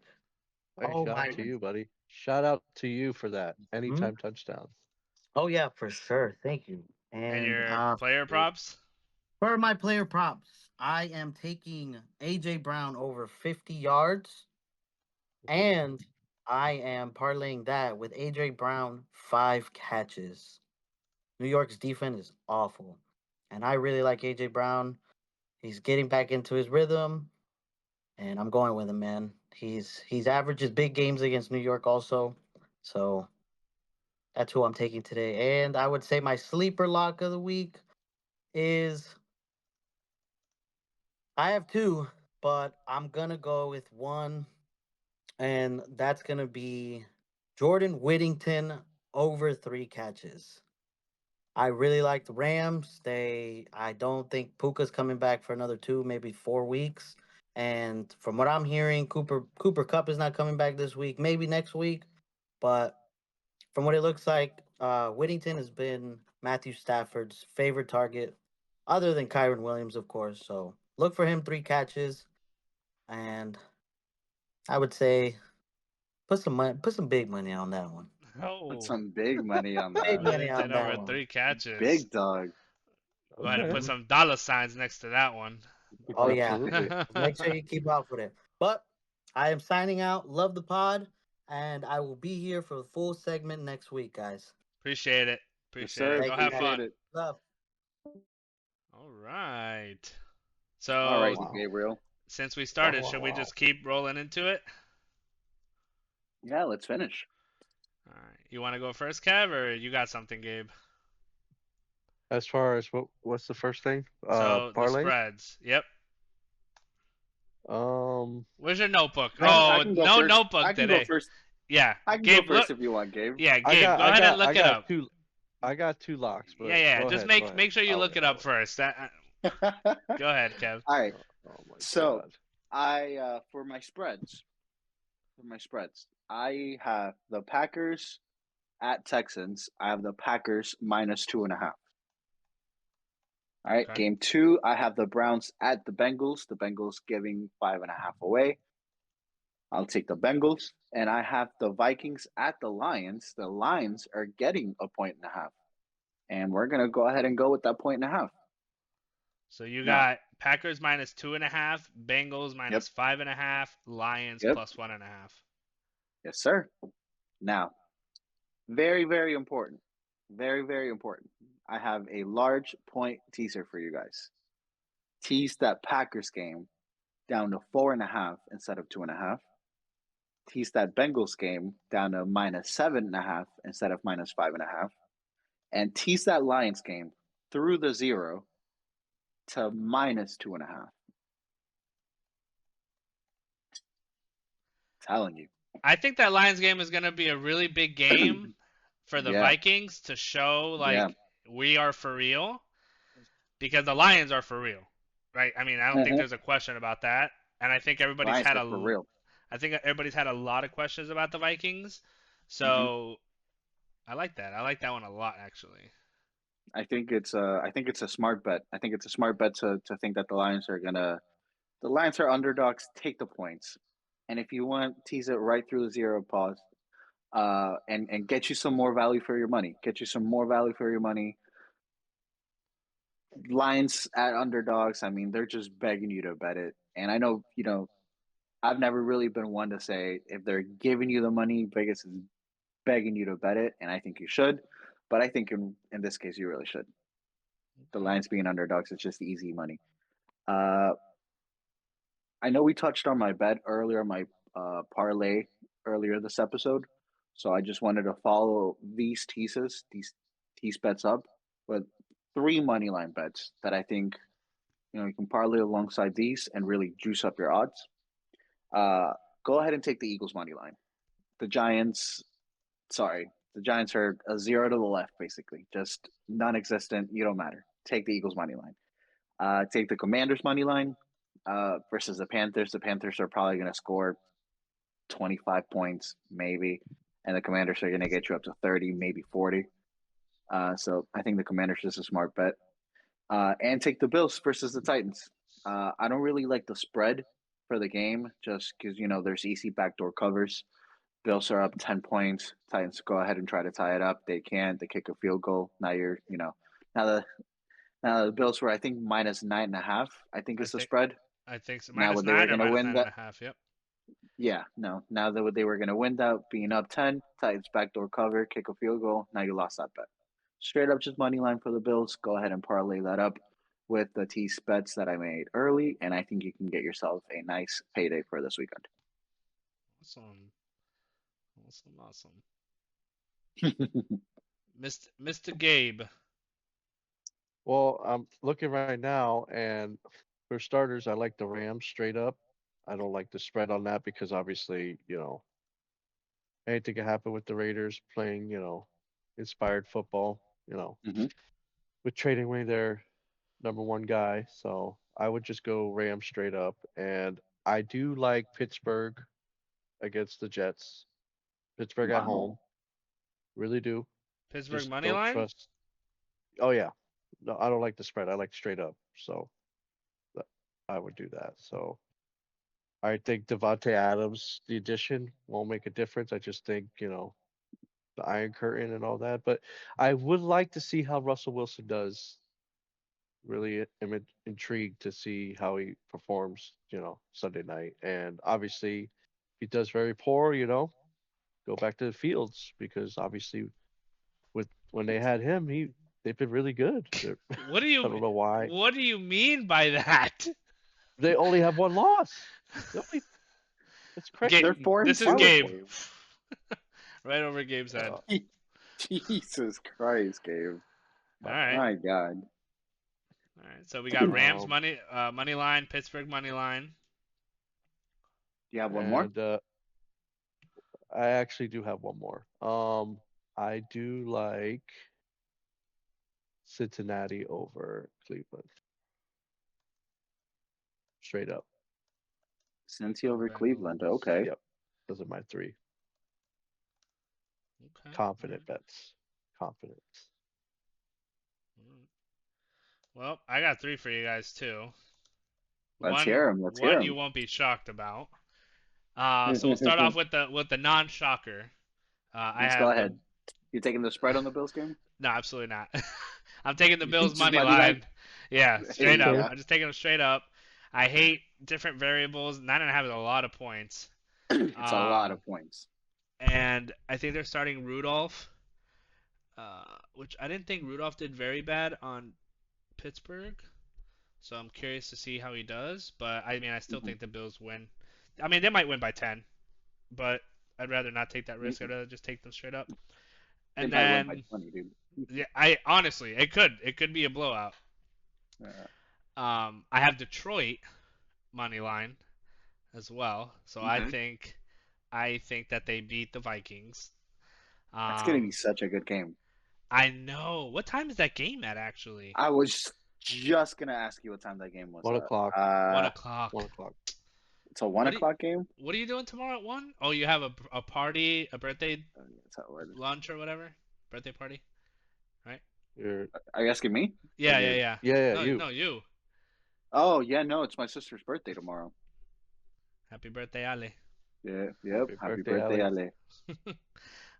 Hey, Oh, shout my. out to you, buddy. Shout out to you for that Mhm. anytime touchdown. Oh, yeah, for sure. Thank you. And And your player props? for my player props, I am taking A.J. Brown over 50 yards. And I am parlaying that with AJ Brown, 5 catches. New York's defense is awful. And I really like AJ Brown. He's getting back into his rhythm. And I'm going with him, man. He's averages big games against New York also. So that's who I'm taking today. And I would say my sleeper lock of the week is I have two, but I'm gonna go with one, and that's gonna be Jordan Whittington over 3 catches. I really like the Rams. I don't think Puka's coming back for another 2, maybe 4 weeks. And from what I'm hearing, Cooper Cup is not coming back this week, maybe next week. But from what it looks like, Whittington has been Matthew Stafford's favorite target, other than Kyron Williams, of course. So look for him 3 catches, and I would say put some big money on that one. Put Oh, some big money on Big that. money on Whittington that over one. 3 catches. Big dog. We'll have to put Okay. some dollar signs next to that one. Oh yeah. Absolutely. Make sure you keep up with it. But I am signing out. Love the pod, and I will be here for the full segment next week, guys. Appreciate it. Yes, Appreciate it. sir. Thank Go you, have guys. Appreciate fun. it. Love. All right. All So right, Wow. Gabriel. since we started, Wow, should we wow. just keep rolling into it? Yeah, let's finish. All right. You want to go first, Kev, or you got something, Gabe? As far as what's the first thing? So the Parlay. spreads. Yep. Um, Where's your notebook? I Oh, can go no first. notebook I can go today. first. Yeah, I can go Gabe. Look. first if you want, Gabe. Yeah, Gabe. Go ahead and look I it got up. two. I got two locks, Yeah, but yeah. go Just ahead. Go ahead. make sure you I'll look wait. it I'll up wait. first. Go ahead, Kev. All right. Oh my So god. I for my spreads, I have the Packers at Texans. I have the Packers minus 2.5. All right. Okay. Game 2, I have the Browns at the Bengals. The Bengals giving 5.5 away. I'll take the Bengals. And I have the Vikings at the Lions. The Lions are getting a 1.5. And we're gonna go ahead and go with that 1.5. So you Now, got Packers minus 2.5, Bengals yep, minus 5.5, Lions yep, plus 1.5. yes, sir. Now, very, very important. Very, very important. I have a large point teaser for you guys. Tease that Packers game down to 4.5 instead of 2.5. Tease that Bengals game down to minus 7.5 instead of minus 5.5. And tease that Lions game through the 0 to minus 2.5. Telling you. I think that Lions game is going to be a really big game for the Yeah, Vikings to show yeah. like we are for real because the Lions are for real, right? I mean, I don't think Uh-huh. there's a question about that, and I think Lions are for real. everybody's had a lot of questions about the Vikings, Mm-hmm. so I like that. I like that one a lot actually. I think it's a smart bet. I think it's a smart bet to think that the Lions are underdogs, take the points. And if you want, tease it right through the 0 pause. And get you some more value for your money. Get you some more value for your money. Lions at underdogs, I mean, they're just begging you to bet it. And I know, I've never really been one to say if they're giving you the money, Vegas is begging you to bet it, and I think you should. But I think in this case, you really should. The Okay. Lions being underdogs, it's just easy money. Uh, I know we touched on my bet earlier, my parlay earlier this episode. So I just wanted to follow these tease bets up with 3 money line bets that I think you can parlay alongside these and really juice up your odds. Uh, Go ahead and take the Eagles money line. The Giants, sorry, the Giants are a 0 to the left, basically, just non-existent. You don't matter. Take the Eagles money line. Take the Commanders money line versus the Panthers. The Panthers are probably going to score 25 points, maybe, and the Commanders are going to get you up to 30, maybe 40. So I think the Commanders is a smart bet. And take the Bills versus the Titans. I don't really like the spread for the game just because, there's easy backdoor covers. Bills are up 10 points. Titans go ahead and try to tie it up. They can't. They kick a field goal. Now the Bills were, I think, minus 9.5, I think is the spread. I think so. Now Minus they were 9 or going to minus win nine and that. a half. Yep. Yeah, no. Now that they were going to win that, being up 10, Titans backdoor cover, kick a field goal. Now you lost that bet. Straight up just money line for the Bills. Go ahead and parlay that up with the tease bets that I made early, and I think you can get yourself a nice payday for this weekend. Awesome. Mr. Gabe. Well, I'm looking right now, and for starters, I like the Rams straight up. I don't like the spread on that because obviously, anything can happen with the Raiders playing, inspired football, Mhm. with trading away their number one guy. So I would just go Rams straight up. And I do like Pittsburgh against the Jets. Pittsburgh at Wow. home. Really do. Pittsburgh Just money don't line? trust. Oh yeah. No, I don't like the spread. I like straight up. So I would do that. So I think Devontae Adams, the addition, won't make a difference. I just think, the Iron Curtain and all that. But I would like to see how Russell Wilson does. Really am intrigued to see how he performs, Sunday night. And obviously, if he does very poor, go back to the fields because obviously with when they had him, they've been really good. What do I you don't know why. What do you mean by that? They only have one loss. It's They're crazy. 4 and This is Why 2. would Gabe. Right over Gabe's head. Jesus Christ, Gabe. All right. My God. All right. So we got Rams um money line, Pittsburgh money line. Do you have one more? and I actually do have one more. I do like Cincinnati over Cleveland. Straight up. Cincy over Cleveland. Okay. Yep. Those are my three. Okay. Confident bets. Confident. Well, I got 3 for you guys too. Let's hear him. Let's hear One him. you won't be shocked about. So we'll start off with the non-shocker. I Let's go have the ahead. You taking the spread on the Bills game? No, absolutely not. I'm taking the Bills Just money money line? line. Yeah, straight up. Okay. I'm just taking them straight up. I hate different variables. 9.5 is a lot of points. It's a lot of points. And I think they're starting Rudolph, which I didn't think Rudolph did very bad on Pittsburgh. So I'm curious to see how he does. But I mean, I still think the Bills win. I mean, they might win by 10, but I'd rather not take that risk. I'd rather just take them straight up. They And might win by then, 20, dude. yeah, I honestly, it could be a blowout. I have Detroit money line as well, so Okay. I think that they beat the Vikings. That's going to be such a good game. I know. What time is that game at actually? I was just going to ask you what time that game was. 1:00. 1:00. 1:00. It's a 1:00 game? What are you doing tomorrow at 1? Oh, you have a party, a birthday lunch or whatever? Birthday party? Right? Are you asking me? Yeah. Yeah, No, you. no, you. Oh, yeah, no, it's my sister's birthday tomorrow. Happy birthday, Ale. Yeah, yep. Happy birthday, birthday, Ale.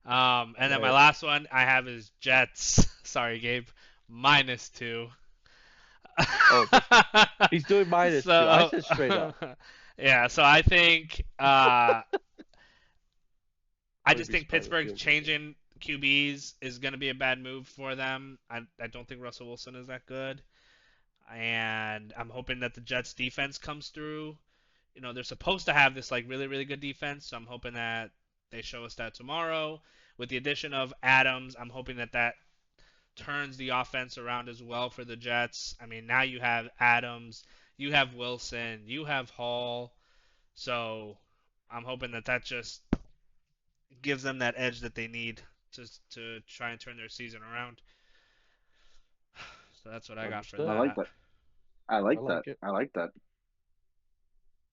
And then my Right. last one I have is Jets. Sorry, Gabe. -2. Oh, he's doing minus two. I said straight up. Yeah, so I think I Wouldn't just be think surprised if Pittsburgh Fields changing QBs is going to be a bad move for them. I don't think Russell Wilson is that good. And I'm hoping that the Jets defense comes through. You know, they're supposed to have this like really, really good defense, so I'm hoping that they show us that tomorrow. With the addition of Adams, I'm hoping that turns the offense around as well for the Jets. I mean, now you have Adams, you have Wilson, you have Hall. So I'm hoping that just gives them that edge that they need to try and turn their season around. So that's what I got for Understood. I like that. that. I I like that. like it. I like that.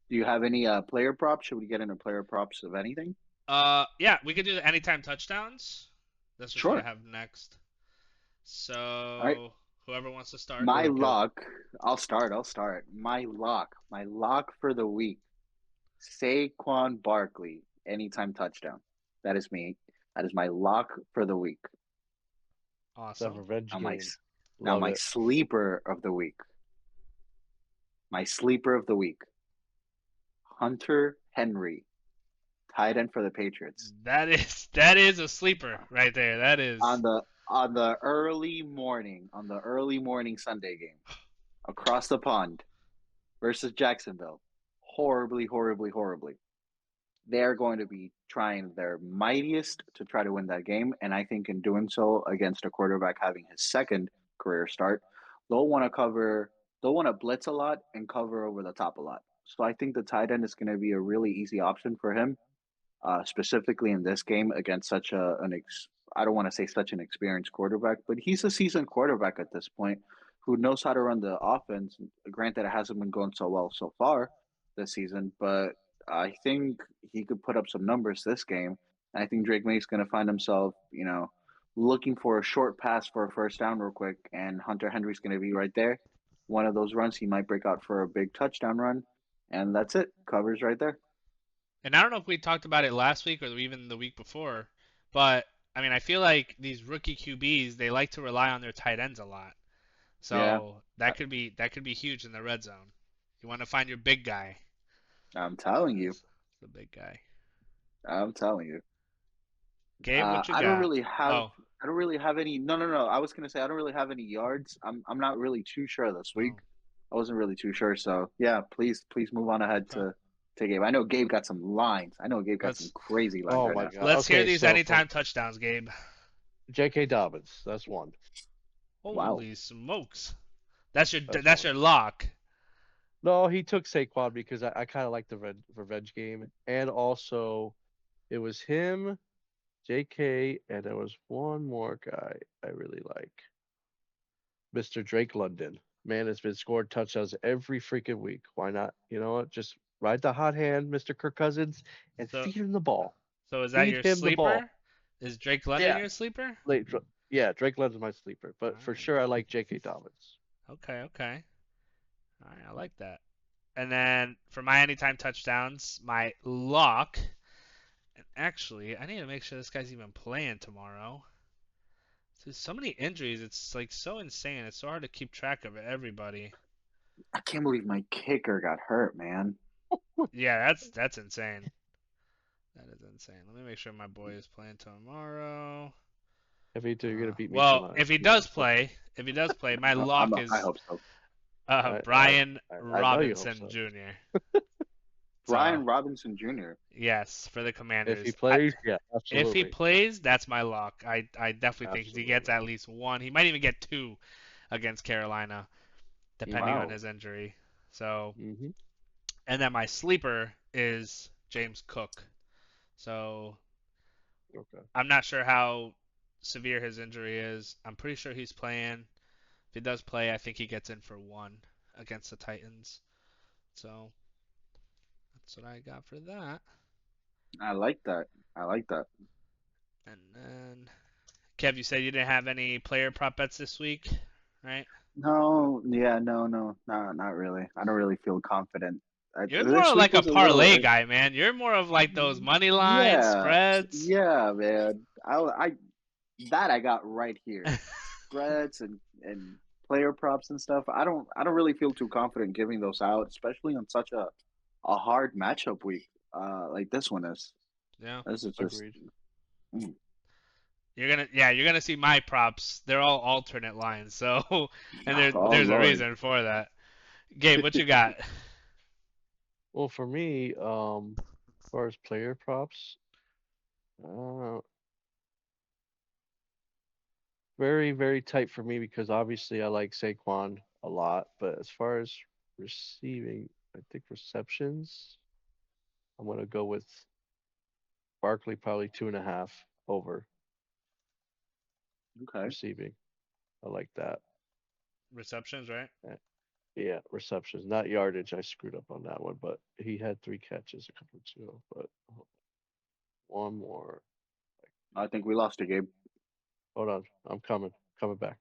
Do you have any player props? Should we get into player props of anything? Yeah, we could do the anytime touchdowns. That's just what I Sure. have next. All right. So whoever wants to start. Go My ahead, Kev. lock. I'll start. I'll start. My lock. My lock for the week. Saquon Barkley, anytime touchdown. That is me. That is my lock for the week. That Awesome. revenge Now my game. now Love my it. sleeper of the week. My sleeper of the week. Hunter Henry, tight end for the Patriots. That is a sleeper right there. That On is. the early morning Sunday game across the pond versus Jacksonville. Horribly, horribly, horribly. They're going to be trying their mightiest to try to win that game. And I think in doing so against a quarterback having his second career start, they'll want to cover, they'll want to blitz a lot and cover over the top a lot. So I think the tight end is going to be a really easy option for him, specifically in this game against such I don't want to say such an experienced quarterback, but he's a seasoned quarterback at this point who knows how to run the offense. Granted, it hasn't been going so well so far this season, but I think he could put up some numbers this game. And I think Drake May's going to find himself, looking for a short pass for a first down real quick, and Hunter Henry's going to be right there. One of those runs, he might break out for a big touchdown run, and that's it. Covers right there. And I don't know if we talked about it last week or even the week before, but I mean, I feel like these rookie QBs they like to rely on their tight ends a lot. Yeah, So that could be huge in the red zone. You want to find your big guy. I'm telling you. That's the big guy. I'm telling you. Gabe, what you I don't got? really have. Oh, I don't really have any. No, no, no. I was gonna say I don't really have any yards. I'm not really too sure this week. oh, I wasn't really too sure. So yeah, please move on ahead okay. to Gabe. I know Gabe got some lines. I know Gabe got some Let's crazy lines Oh right my now. god. let's hear Okay, these so for anytime touchdowns, Gabe. J.K. Dobbins, that's one. Wow. Holy smokes. That's your That's that's one. your lock. No, he took Saquon because I kind of like the revenge game, and also it was him, J.K., and there was one more guy I really like, Mr. Drake London. Man has been scored touchdowns every freaking week. Why not? You know what? Just ride the hot hand, Mr. Kirk Cousins, and So feed him the ball. so is that Feed your him the ball. sleeper? Is Drake London Yeah, your sleeper? yeah, Drake London's my sleeper, All but for right. sure I like J.K. Dobbins. Okay, okay. All right, I like that. And then for my anytime touchdowns, my lock. And actually, I need to make sure this guy's even playing tomorrow. There's so many injuries. It's like so insane. It's so hard to keep track of everybody. I can't believe my kicker got hurt, man. Yeah, that's insane. That is insane. Let me make sure my boy is playing tomorrow. If you do, you're gonna beat me Well, tonight. if he does play, my lock I is hope so. I I Brian I know you hope Robinson so. Jr. So Brian Robinson Jr. yes, for the If he Commanders. plays, yeah, If he absolutely, plays, that's my lock. I definitely think he gets absolutely. at least one. He might even get two against Carolina, depending on Wow. his injury. So, Mm-hmm. and then my sleeper is James Cook. So Okay. I'm not sure how severe his injury is. I'm pretty sure he's playing. If he does play, I think he gets in for one against the Titans. So that's what I got for that. I like that. I like that. And then, Kev, you said you didn't have any player prop bets this week, right? No, yeah, no, not really. I don't really feel confident. You're more This of week like a was a little. parlay guy, man. You're more of like those money lines, Yeah, spreads. yeah, man. I got right here. Spreads and player props and stuff. I don't really feel too confident giving those out, especially on such a hard matchup week. Like this one is. Yeah. This is just. Agreed. mm, You're gonna see my props. They're all alternate lines, so and Oh there's a Lord. reason for that. Gabe, what you got? Well, for me, as far as player props, uh, very, very tight for me because obviously I like Saquon a lot. But as far as receiving, I think receptions, I'm gonna go with Barkley probably 2.5 over Okay. receiving. I like that. Receptions, right? Uh, Yeah, receptions, not yardage. I screwed up on that one, but he had 3 catches a couple weeks ago. But one more. I think we lost a game. Hold on, I'm coming back,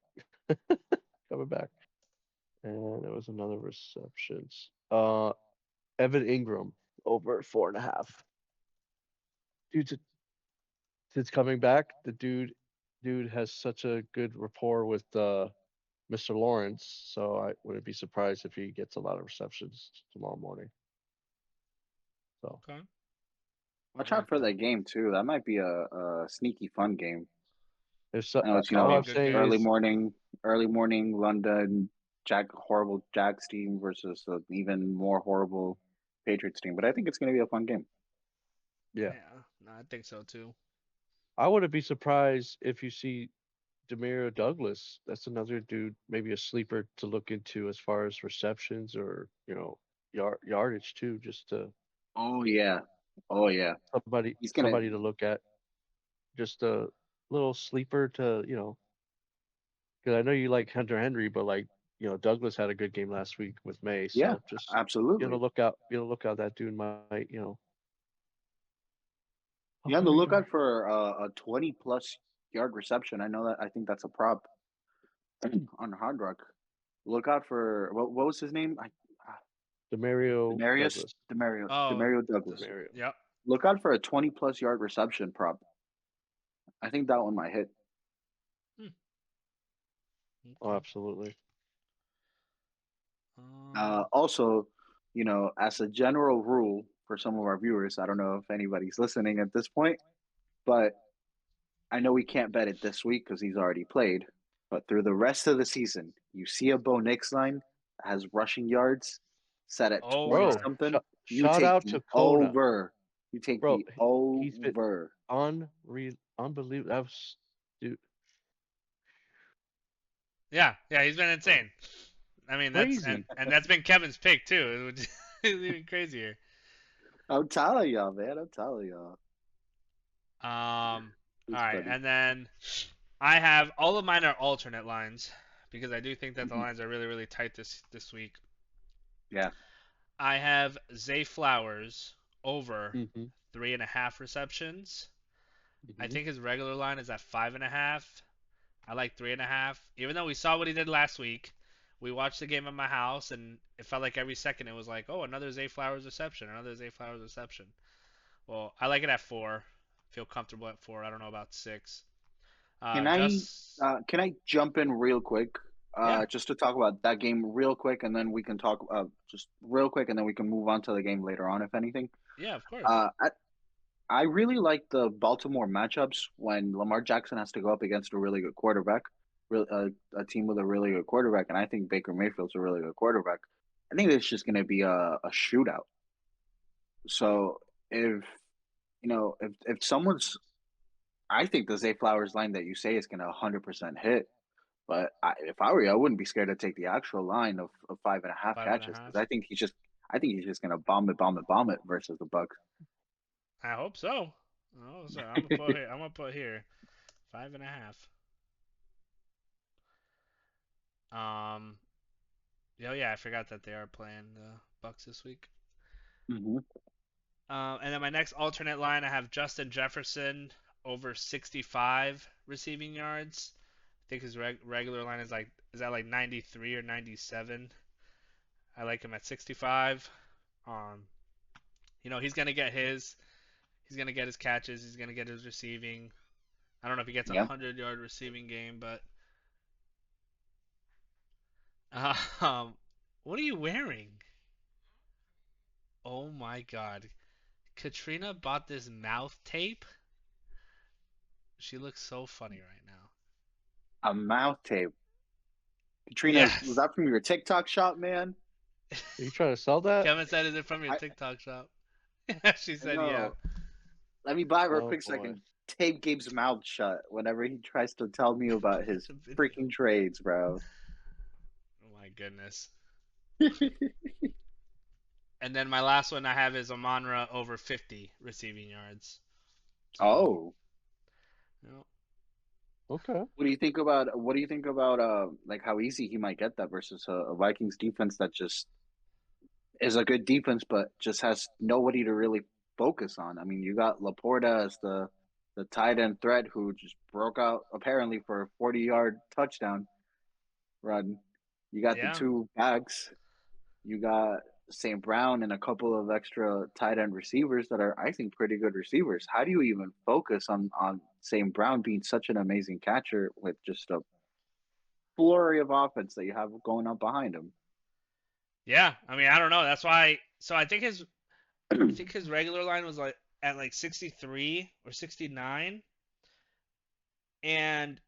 coming back. And there was another receptions. Evan Ingram over 4.5. Dude, since coming back, dude has such a good rapport with Mr. Lawrence, so I wouldn't be surprised if he gets a lot of receptions tomorrow morning. So Okay. Watch Okay. out for that game too. That might be a sneaky fun game. there's so, I know it's Could all be a I'm good saying game. early is morning London horrible Jags team versus an even more horrible Patriots team. But I think it's going to be a fun game. yeah. No, I think so too. I wouldn't be surprised if you see Demario Douglas. That's another dude, maybe a sleeper to look into as far as receptions or yardage too, just to Oh yeah, oh yeah. somebody He's gonna. somebody to look at. Just a little sleeper to because I know you like Hunter Henry, but like Douglas had a good game last week with May, Yeah, so just absolutely. be on the lookout. That dude might Yeah, on help the you lookout for a 20+ yard reception. I know that. I think that's a prop on Hard Rock. Look out for what was his name? Demario Demarius Douglas. Oh, Demario Douglas. Demario. yep. Look out for a 20+ yard reception prop. I think that one might hit. Oh, Okay. absolutely. Also, as a general rule for some of our viewers, I don't know if anybody's listening at this point, but I know we can't bet it this week because he's already played. But through the rest of the season, you see a Bo Nix line that has rushing yards set at 20 Bro, Over. something, you shout take out the to Kona. over. You take Bro, the he's been over. unbelievable. That was dude, Yeah, he's been insane. I mean, crazy. and that's been Kevin's pick too, which is even crazier. I'm telling y'all, man. I'm telling y'all. All It's right, funny. and then I have all of mine are alternate lines because I do think that the Mhm. lines are really really tight this week. Yeah. I have Zay Flowers over hmm 3.5 receptions. I hmm think his regular line is at 5.5. I like 3.5. Even though we saw what he did last week, we watched the game at my house, and it felt like every second it was like, oh, another Zay Flowers reception, another Zay Flowers reception. Well, I like it at 4. Feel comfortable at 4. I don't know about 6. Can I Just can I jump in real quick? yeah, Just to talk about that game real quick, and then we can talk just real quick, and then we can move on to the game later on, if anything. yeah, of course. Uh, I I really like the Baltimore matchups when Lamar Jackson has to go up against a really good quarterback, a team with a really good quarterback, and I think Baker Mayfield's a really good quarterback. I think it's just going to be a shootout. So if if someone's, I think the Zay Flowers line that you say is going to 100% hit. But if I were you, I wouldn't be scared to take the actual line of 5.5 Five and a catches because half. I think he's just gonna bomb it versus the Bucks. I hope so. Oh, so I'm gonna put here. I'm gonna put here 5.5. Um. Yeah, I forgot that they are playing the Bucks this week. hmm And then my next alternate line, I have Justin Jefferson over 65 receiving yards. I think his regular line is at like 93 or 97. I like him at 65. Um, he's gonna get his catches, he's gonna get his receiving. I don't know if he gets a Yeah, 100-yard receiving game, but um, what are you wearing? Oh my God, Katrina bought this mouth tape. She looks so funny right now. a mouth tape. Katrina, was Yes. that from your TikTok shop, man? Are you trying to sell that? Kevin said, "Is it from your I TikTok shop?" She I said, "Yeah." know. Let me buy it real Oh quick so I boy. can tape Gabe's mouth shut whenever he tries to tell me about It's his a video. freaking trades, bro. Oh my goodness. And then my last one I have is Amonra over 50 receiving yards. So, Oh, you know, Okay. What do you think about like how easy he might get that versus a Vikings defense that just is a good defense, but just has nobody to really focus on. I mean, you got Laporta as the tight end threat who just broke out apparently for a 40-yard touchdown run. You got the Yeah. two backs. You got St. Brown and a couple of extra tight end receivers that are, I think, pretty good receivers. How do you even focus on St. Brown being such an amazing catcher with just a flurry of offense that you have going up behind him? Yeah. I mean, I don't know. That's why. So I think his regular line was like at like 63 or 69, and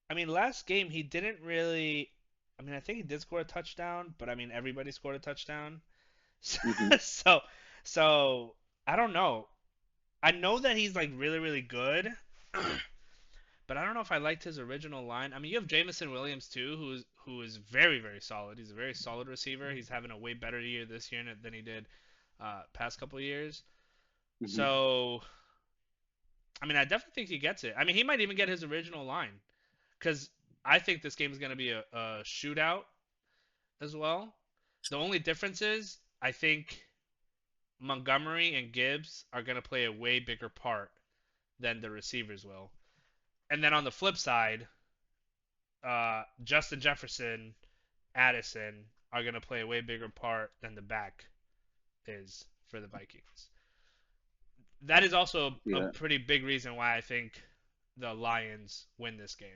I mean, last game he didn't really. I mean, I think he did score a touchdown, but I mean, everybody scored a touchdown. Mm-hmm. So, so I don't know. I know that he's like really, really good, but I don't know if I liked his original line. I mean, you have Jamison Williams too, who is very, very solid. He's a very solid receiver. He's having a way better year this year than he did past couple of years. Mm-hmm. So, I mean, I definitely think he gets it. I mean, he might even get his original line because I think this game is going to be a shootout as well. The only difference is I think Montgomery and Gibbs are going to play a way bigger part than the receivers will. And then on the flip side, Justin Jefferson, Addison are going to play a way bigger part than the back is for the Vikings. That is also a Yeah, pretty big reason why I think the Lions win this game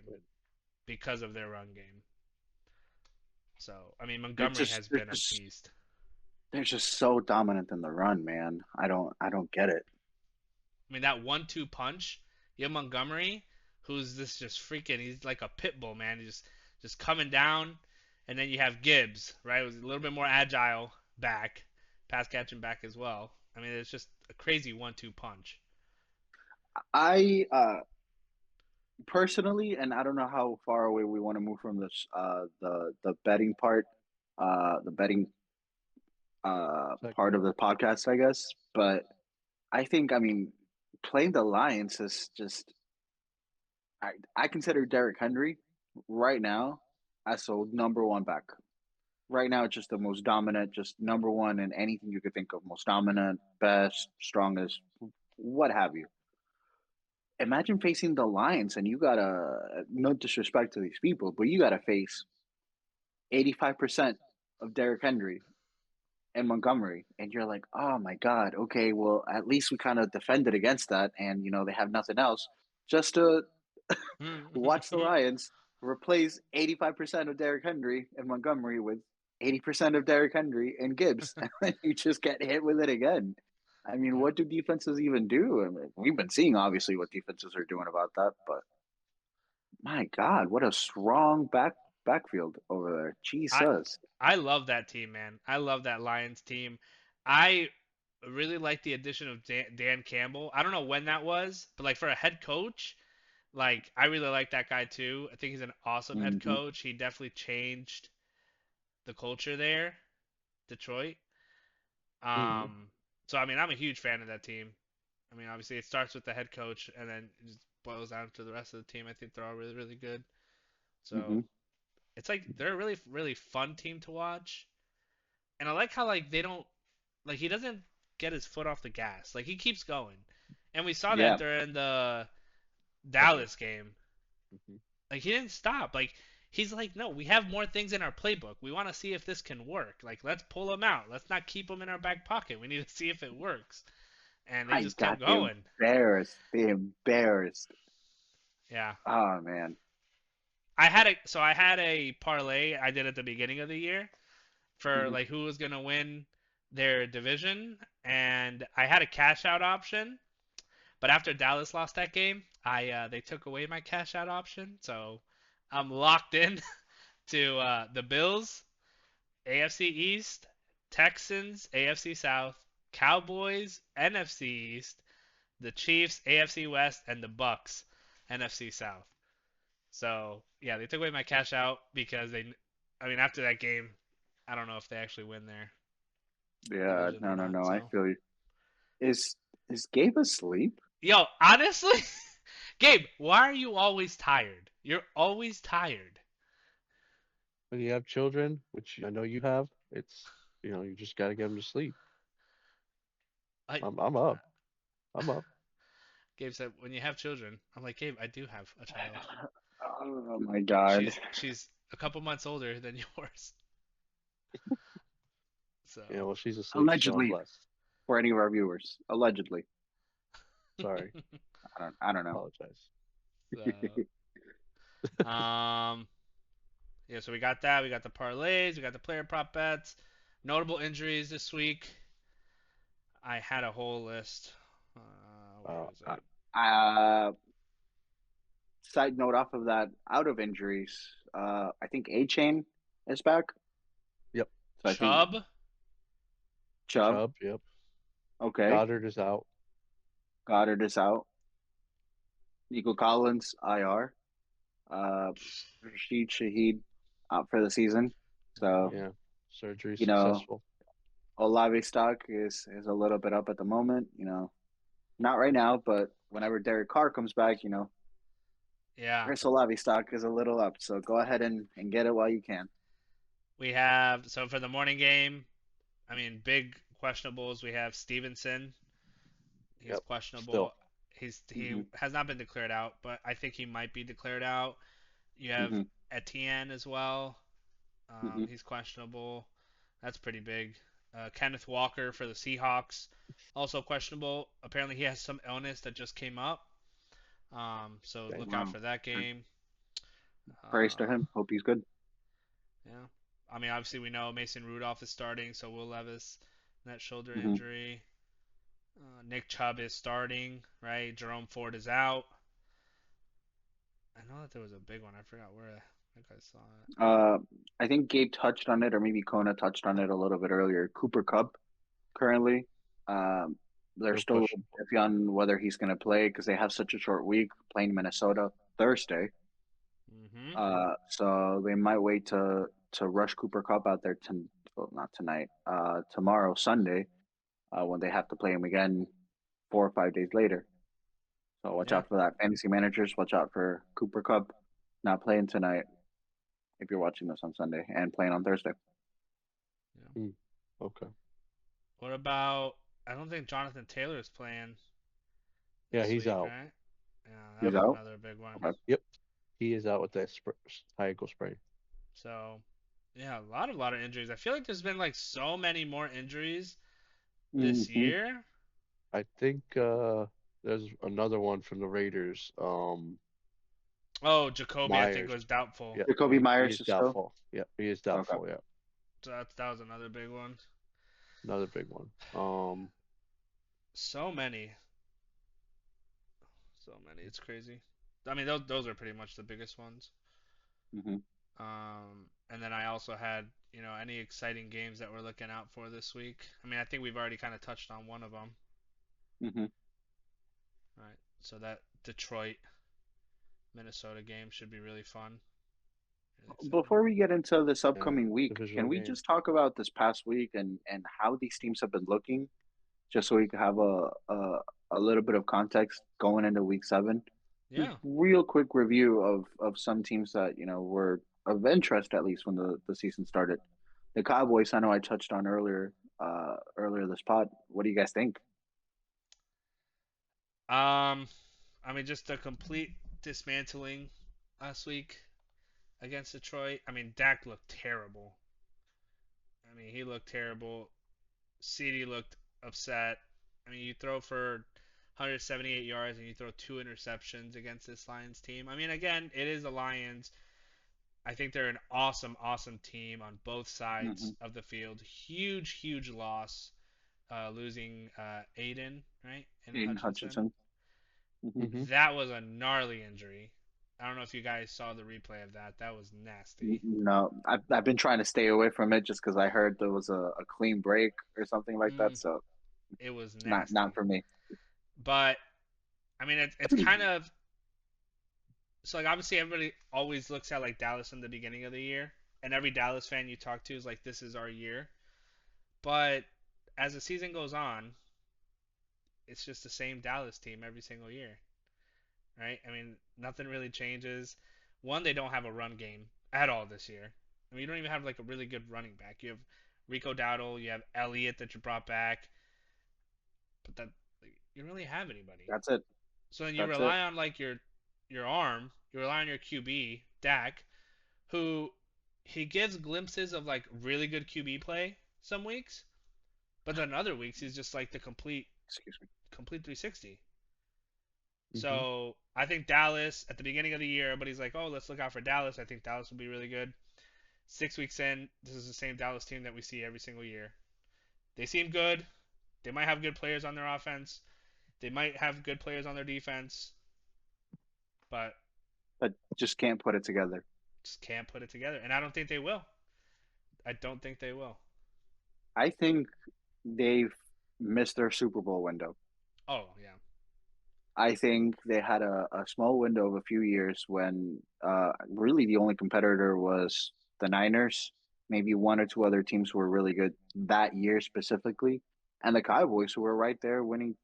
because of their run game. So, I mean, they're Montgomery just has they're been a just beast. they're just so dominant in the run, man. I don't get it. I mean, that 1-2 punch, you have Montgomery, who's this just freaking, he's like a pit bull, man. He's just coming down. And then you have Gibbs, right? Who's a little bit more agile back, pass catching back as well. I mean, it's just a crazy 1-2 punch. I personally, and I don't know how far away we want to move from this the betting part, the betting part Segment. of the podcast, I guess. But I think, I mean, playing the Lions is just I consider Derrick Henry right now as a number one back. Right now, it's just the most dominant, just number one in anything you could think of. Most dominant, best, strongest, what have you. Imagine facing the Lions and you gotta, no disrespect to these people, but you gotta face 85% of Derrick Henry and Montgomery. And you're like, oh my God, okay, well, at least we kind of defended against that. And, they have nothing else. Just to watch the Lions replace 85% of Derrick Henry and Montgomery with 80% of Derrick Henry and Gibbs. And then you just get hit with it again. I mean, Yeah. what do defenses even do? I mean, we've been seeing obviously what defenses are doing about that, but my God, what a strong backfield over there. I Jesus. I love that team, man. I love that Lions team. I really like the addition of Dan Campbell. I don't know when that was, but like for a head coach, like I really like that guy too. I think he's an awesome head Mm-hmm. coach. He definitely changed the culture there, Detroit. Hmm. Um, so I mean, I'm a huge fan of that team. I mean, obviously it starts with the head coach and then it just boils down to the rest of the team. I think they're all really, really good. Mm-hmm. So it's like they're a really, really fun team to watch. And I like how like they don't like he doesn't get his foot off the gas. Like he keeps going. And we saw that Yeah. during the Comeback. Dallas game. Hmm. Like he didn't stop. Like he's like, no, we have more things in our playbook. We want to see if this can work. Like let's pull them out. Let's not keep them in our back pocket. We need to see if it works. And they I just kept got going. embarrassed. They embarrassed. Yeah. Oh man. I had a parlay I did at the beginning of the year for Mm-hmm. like who was gonna win their division, and I had a cash out option. But after Dallas lost that game, I they took away my cash out option, so I'm locked in to the Bills, AFC East, Texans, AFC South, Cowboys, NFC East, the Chiefs, AFC West, and the Bucks, NFC South. So yeah, they took away my cash out because I mean, after that game, I don't know if they actually win their Yeah, division or no, no, not. no. I So feel you. Is Gabe asleep? yo, honestly, Gabe, why are you always tired? You're always tired. When you have children, which I know you have, it's you just got to get them to sleep. I, I'm up. I'm up. Gabe said, when you have children, I'm like, Gabe, I do have a child. Oh my god. She's a couple months older than yours. So, Yeah, well, she's asleep, so I'm Allegedly, blessed. for any of our viewers, allegedly. Sorry, I don't know. apologize. um, yeah, so we got that. We got the parlays. We got the player prop bets. Notable injuries this week. I had a whole list. Where Uh, is I, it? Uh, Side note off of that, out of injuries, I think A Chain is back. yep, So I think Chubb. Chubb. Chubb. Yep, Okay. Goddard is out. Goddard is out. Nico Collins, IR. Uh, Rashid Shaheed out for the season. So, Mhm. Yeah, surgery you know, successful. Olave stock is a little bit up at the moment. Not right now, but whenever Derek Carr comes back, Yeah. Chris Olave stock is a little up. So go ahead and get it while you can. We have so for the morning game, I mean, big questionables. We have Stevenson. He's Yep, still. questionable. He Hmm. has not been declared out, but I think he might be declared out. You have Hmm. Etienne as well. Hmm. He's questionable. That's pretty big. Kenneth Walker for the Seahawks, also questionable. Apparently, he has some illness that just came up. So Okay. look out Wow. for that game. Praise to Uh, him. Hope he's good. yeah. I mean, obviously we know Mason Rudolph is starting, so Will Levis, that shoulder Hmm. injury. Nick Chubb is starting, right? Jerome Ford is out. I know that there was a big one. I forgot where I think I saw it. Uh, I think Gabe touched on it, or maybe Kona touched on it a little bit earlier. Cooper Cup currently, um, they're Still still a little questionable. iffy on whether he's going to play because they have such a short week playing Minnesota Thursday. Mm-hmm. So they might wait to rush Cooper Cup out there well, not tonight, tomorrow Sunday, when they have to play him again 4 or 5 days later. So watch Yeah. out for that. Fantasy managers, watch out for Cooper Cup not playing tonight if you're watching this on Sunday and playing on Thursday. Yeah. Hmm, okay. What about? I don't think Jonathan Taylor is playing Yeah, this he's week, out. right? Yeah, that He's Yep, was out. another big one. Okay. yep. He is out with that high ankle sprain. So, yeah, a lot of injuries. I feel like there's been like so many more injuries this Hmm. year. I think there's another one from the Raiders. Oh, Jacoby, I think Myers. was doubtful. Yep, Jacoby he Myers is is still doubtful. Yep, he is okay. doubtful. Yeah, So that was another big one. another big one. So many, so many. It's crazy. I mean, those are pretty much the biggest ones. Hmm. And then I also had, any exciting games that we're looking out for this week. I mean, I think we've already kind of touched on one of them, Hmm. right? So that Detroit Minnesota game should be really fun, really exciting. Before we get into this Yeah, upcoming week, can divisional we game. just talk about this past week and how these teams have been looking, just so we can have a little bit of context going into week 7? Just Yeah, real quick review of some teams that were of interest at least when the season started. The Cowboys, I know I touched on earlier this pod. What do you guys think? Um, I mean, just a complete dismantling last week against Detroit. I mean, Dak looked terrible. I mean, he looked terrible. CD looked upset. I mean, you throw for 178 yards and you throw 2 interceptions against this Lions team. I mean, again, it is the Lions. I think they're an awesome, awesome team on both sides Hmm. of the field. Huge, huge loss, losing Aiden, right? And Aiden Hutchinson. Hutchinson. Hmm. Hmm. That was a gnarly injury. I don't know if you guys saw the replay of that. That was nasty. No, I've been trying to stay away from it just because I heard there was a clean break or something like that. Mm, So it was not nasty. for me. But I mean, it's kind of so like obviously everybody always looks at like Dallas in the beginning of the year, and every Dallas fan you talk to is like, this is our year. But as the season goes on, it's just the same Dallas team every single year. right? I mean, nothing really changes. One, they don't have a run game at all this year. I mean, you don't even have like a really good running back. You have Rico Dowdle, you have Elliott that you brought back, but that like, you don't really have anybody. That's it. So then you That's it. rely on like your arm, you rely on your QB, Dak, who he gives glimpses of like really good QB play some weeks, but then other weeks he's just like the Excuse me. complete 360. Hmm. So I think Dallas at the beginning of the year, everybody's like, oh, let's look out for Dallas. I think Dallas will be really good. 6 weeks in, this is the same Dallas team that we see every single year. They seem good. They might have good players on their offense. They might have good players on their defense, but But just can't put it together. just can't put it together. And I don't think they will. I don't think they will. I think they've missed their Super Bowl window. Oh yeah. I think they had a small window of a few years when really the only competitor was the Niners. Maybe one or two other teams were really good that year specifically. And the Cowboys who were right there winning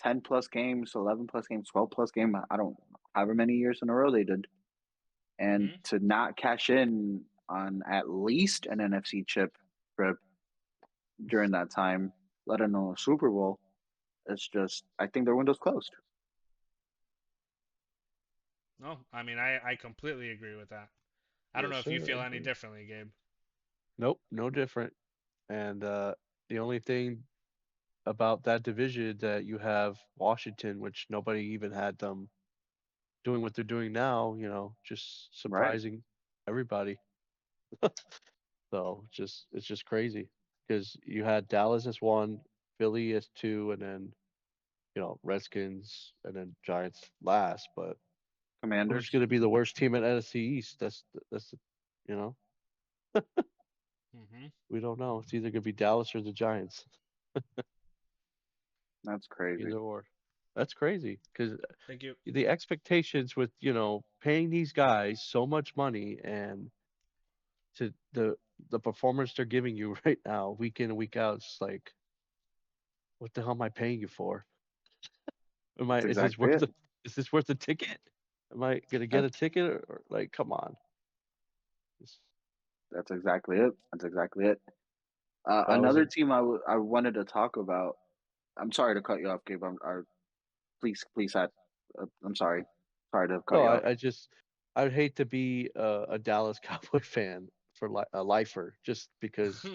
10 plus games, 11 plus games, 12 plus game. I don't however many years in a row they did. And Hmm. to not cash in on at least an NFC chip trip during that time, let alone a Super Bowl, it's just I think their window's closed. No, I mean I completely agree with that. I don't Yes, know if you sir. I feel any agree. differently, Gabe. Nope, no different. And the only thing about that division that you have Washington, which nobody even had them doing what they're doing now, just Right. surprising everybody. So it's just crazy because you had Dallas as one, Philly as two, and then Redskins and then Giants last. But who's Commanders. going to be the worst team at NFC East? That's you know Hmm. we don't know. It's either going to be Dallas or the Giants. That's crazy. Either or. That's crazy because Thank you. the expectations with paying these guys so much money and to the performance they're giving you right now, week in and week out, it's like, what the hell am I paying you for? Am I That's is this exactly worth it. the is this worth the ticket? Am I gonna get a That's ticket or like come on? It's- that's exactly it. That's exactly it. That was Another a team I wanted to talk about. I'm sorry to cut you off, Gabe. Please, I'm sorry. Sorry to cut no. you off. I would hate to be a Dallas Cowboy fan for a lifer just because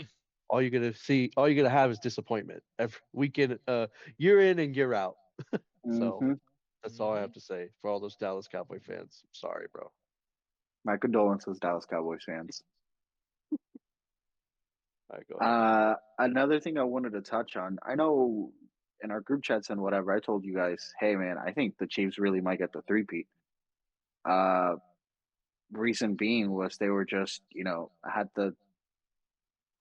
all you're gonna have is disappointment every weekend, year in and year out. So Hmm. that's all I have Hmm. to say for all those Dallas Cowboy fans. Sorry, bro. My condolences, Dallas Cowboys fans. All right, go ahead. Another thing I wanted to touch on. I know in our group chats and whatever, I told you guys, hey man, I think the Chiefs really might get the three-peat. Uh, reason being was they were just, had the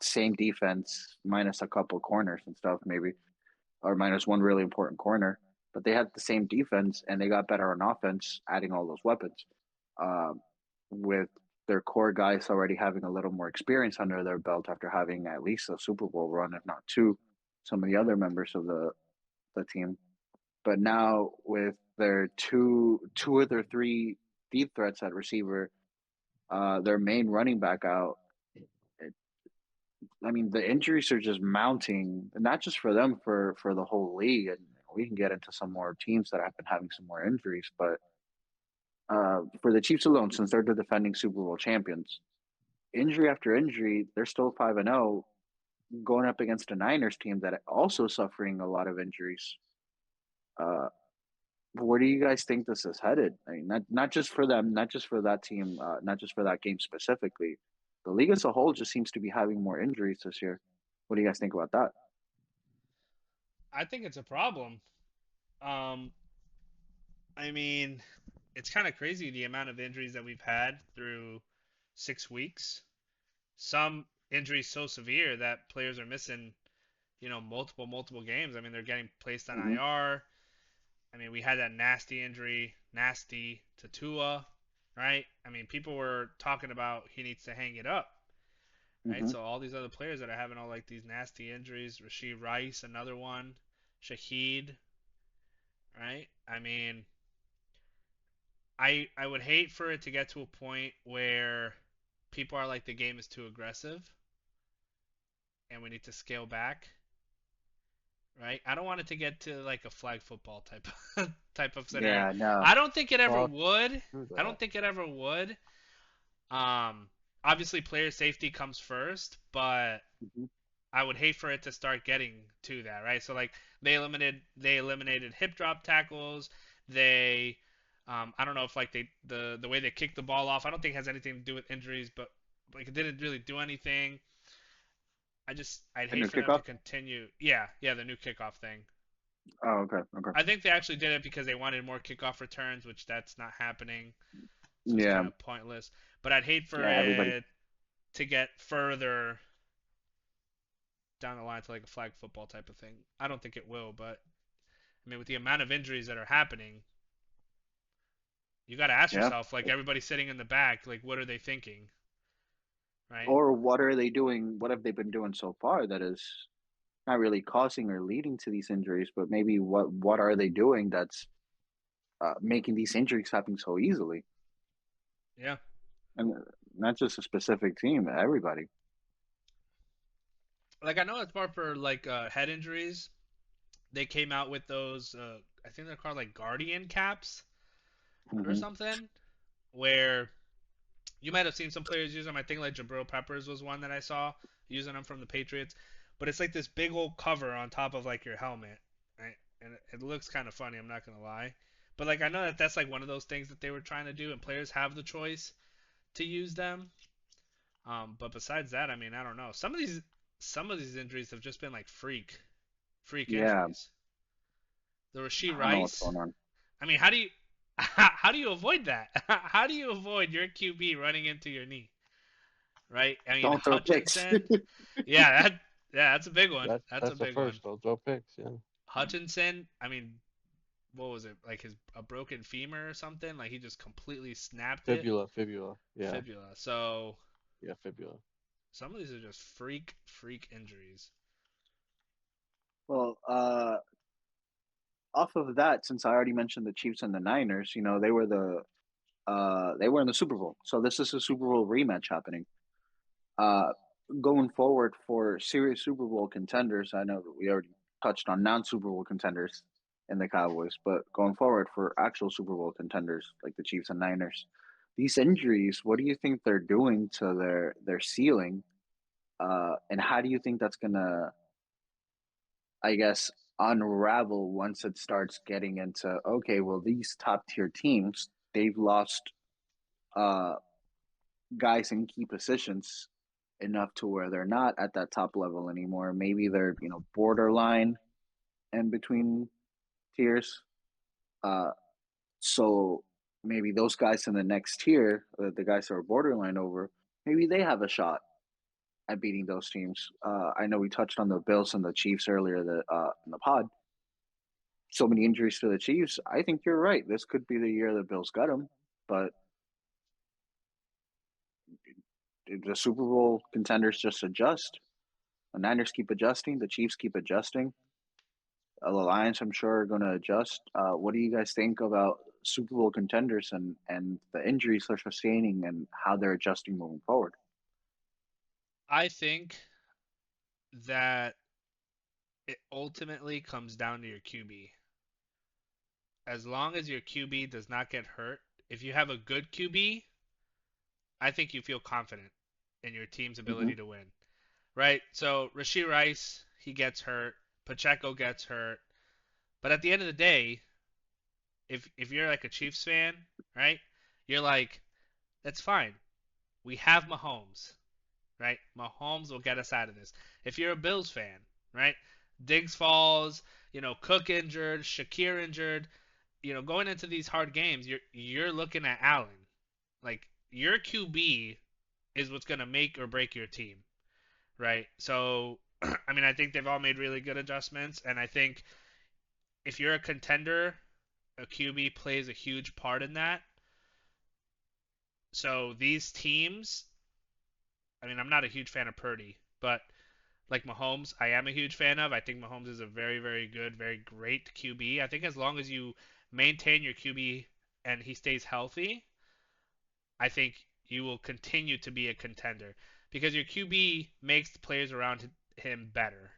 same defense minus a couple corners and stuff, maybe, or minus one really important corner. But they had the same defense and they got better on offense, adding all those weapons. Um, with their core guys already having a little more experience under their belt after having at least a Super Bowl run, if not two, some of the other members of the team. But now with their two of their three deep threats at receiver, their main running back out, I mean, the injuries are just mounting, not just for them, for the whole league. And we can get into some more teams that have been having some more injuries, but for the Chiefs alone, since they're the defending Super Bowl champions, injury after injury, they're still 5-0, going up against a Niners team that also suffering a lot of injuries. Uh, where do you guys think this is headed? I mean, not just for them, not just for that team, not just for that game specifically. The league as a whole just seems to be having more injuries this year. What do you guys think about that? I think it's a problem. Um, I mean, it's kind of crazy the amount of injuries that we've had through 6 weeks. Some injuries so severe that players are missing, multiple games. I mean, they're getting placed on Hmm. IR. I mean, we had that nasty to Tua, right? I mean, people were talking about he needs to hang it up, right? Hmm. So all these other players that are having all like these nasty injuries, Rasheed Rice, another one, Shaheed, right? I mean, I would hate for it to get to a point where people are like the game is too aggressive and we need to scale back, right? I don't want it to get to like a flag football type of scenario. Yeah, no. I don't think it ever Fuck would. through I don't that. think it ever would. Um, Obviously player safety comes first, but Mhm. I would hate for it to start getting to that, right? So like they eliminated hip drop tackles. They I don't know if like the way they kicked the ball off, I don't think it has anything to do with injuries, but like it didn't really do anything. I'd The hate new for them to kickoff. continue. Yeah, yeah, the new kickoff thing. Oh, okay, okay. I think they actually did it because they wanted more kickoff returns, which that's not happening. So it's Yeah, kind of pointless. But I'd hate for yeah. Everybody. it to get further down the line to like a flag football type of thing. I don't think it will, but I mean, with the amount of injuries that are happening, you got to ask Yeah. yourself, like everybody sitting in the back, like what are they thinking, right? Or what are they doing? What have they been doing so far that is not really causing or leading to these injuries? But maybe what are they doing that's making these injuries happen so easily? Yeah. And not just a specific team, everybody. Like I know it's more for like head injuries. They came out with those. I think they're called like Guardian caps or Hmm. something, where you might have seen some players use them. I think like Jabril Peppers was one that I saw using them from the Patriots. But it's like this big old cover on top of like your helmet, right? And it looks kind of funny. I'm not gonna lie. But like I know that that's like one of those things that they were trying to do, and players have the choice to use them. But besides that, I mean, I don't know. Some of these injuries have just been like freak Yeah, injuries. The Rasheed I don't know what's Rice. going on. I mean, how do you how do you avoid that? How do you avoid your QB running into your knee? Right? I mean, Don't throw picks. Hutchinson. Yeah, that's a big one. That's a That's the big one. first. Don't throw picks. Yeah. Hutchinson. I mean, what was it? Like a broken femur or something? Like he just completely snapped it. Fibula. Yeah. Fibula. So Yeah, fibula. some of these are just freak injuries. Well, off of that, since I already mentioned the Chiefs and the Niners, they were in the Super Bowl. So this is a Super Bowl rematch happening. Uh, Going forward for serious Super Bowl contenders, I know that we already touched on non-Super Bowl contenders in the Cowboys, but going forward for actual Super Bowl contenders like the Chiefs and Niners, these injuries, what do you think they're doing to their ceiling? And how do you think that's gonna, I guess, unravel once it starts getting into okay, well, these top tier teams, they've lost uh guys in key positions enough to where they're not at that top level anymore. Maybe they're, borderline in between tiers. Uh, so maybe those guys in the next tier, the guys that are borderline over, maybe they have a shot at beating those teams. I know we touched on the Bills and the Chiefs earlier in the pod. So many injuries to the Chiefs. I think you're right. This could be the year the Bills got them, but the Super Bowl contenders just adjust. The Niners keep adjusting. The Chiefs keep adjusting. The Lions, I'm sure, are going to adjust. What do you guys think about Super Bowl contenders and the injuries they're sustaining and how they're adjusting moving forward? I think that it ultimately comes down to your QB. As long as your QB does not get hurt, if you have a good QB, I think you feel confident in your team's Hmm. ability to win. Right? So Rasheed Rice, he gets hurt. Pacheco gets hurt. But at the end of the day, if you're like a Chiefs fan, right? You're like, that's fine. We have Mahomes, right? Mahomes will get us out of this. If you're a Bills fan, right? Diggs falls, Cook injured, Shakir injured, going into these hard games, you're looking at Allen. Like your QB is what's gonna make or break your team, right? So, I mean, I think they've all made really good adjustments, and I think if you're a contender, a QB plays a huge part in that. So these teams, I mean, I'm not a huge fan of Purdy, but like Mahomes, I am a huge fan of. I think Mahomes is a very, very good, very great QB. I think as long as you maintain your QB and he stays healthy, I think you will continue to be a contender because your QB makes the players around him better,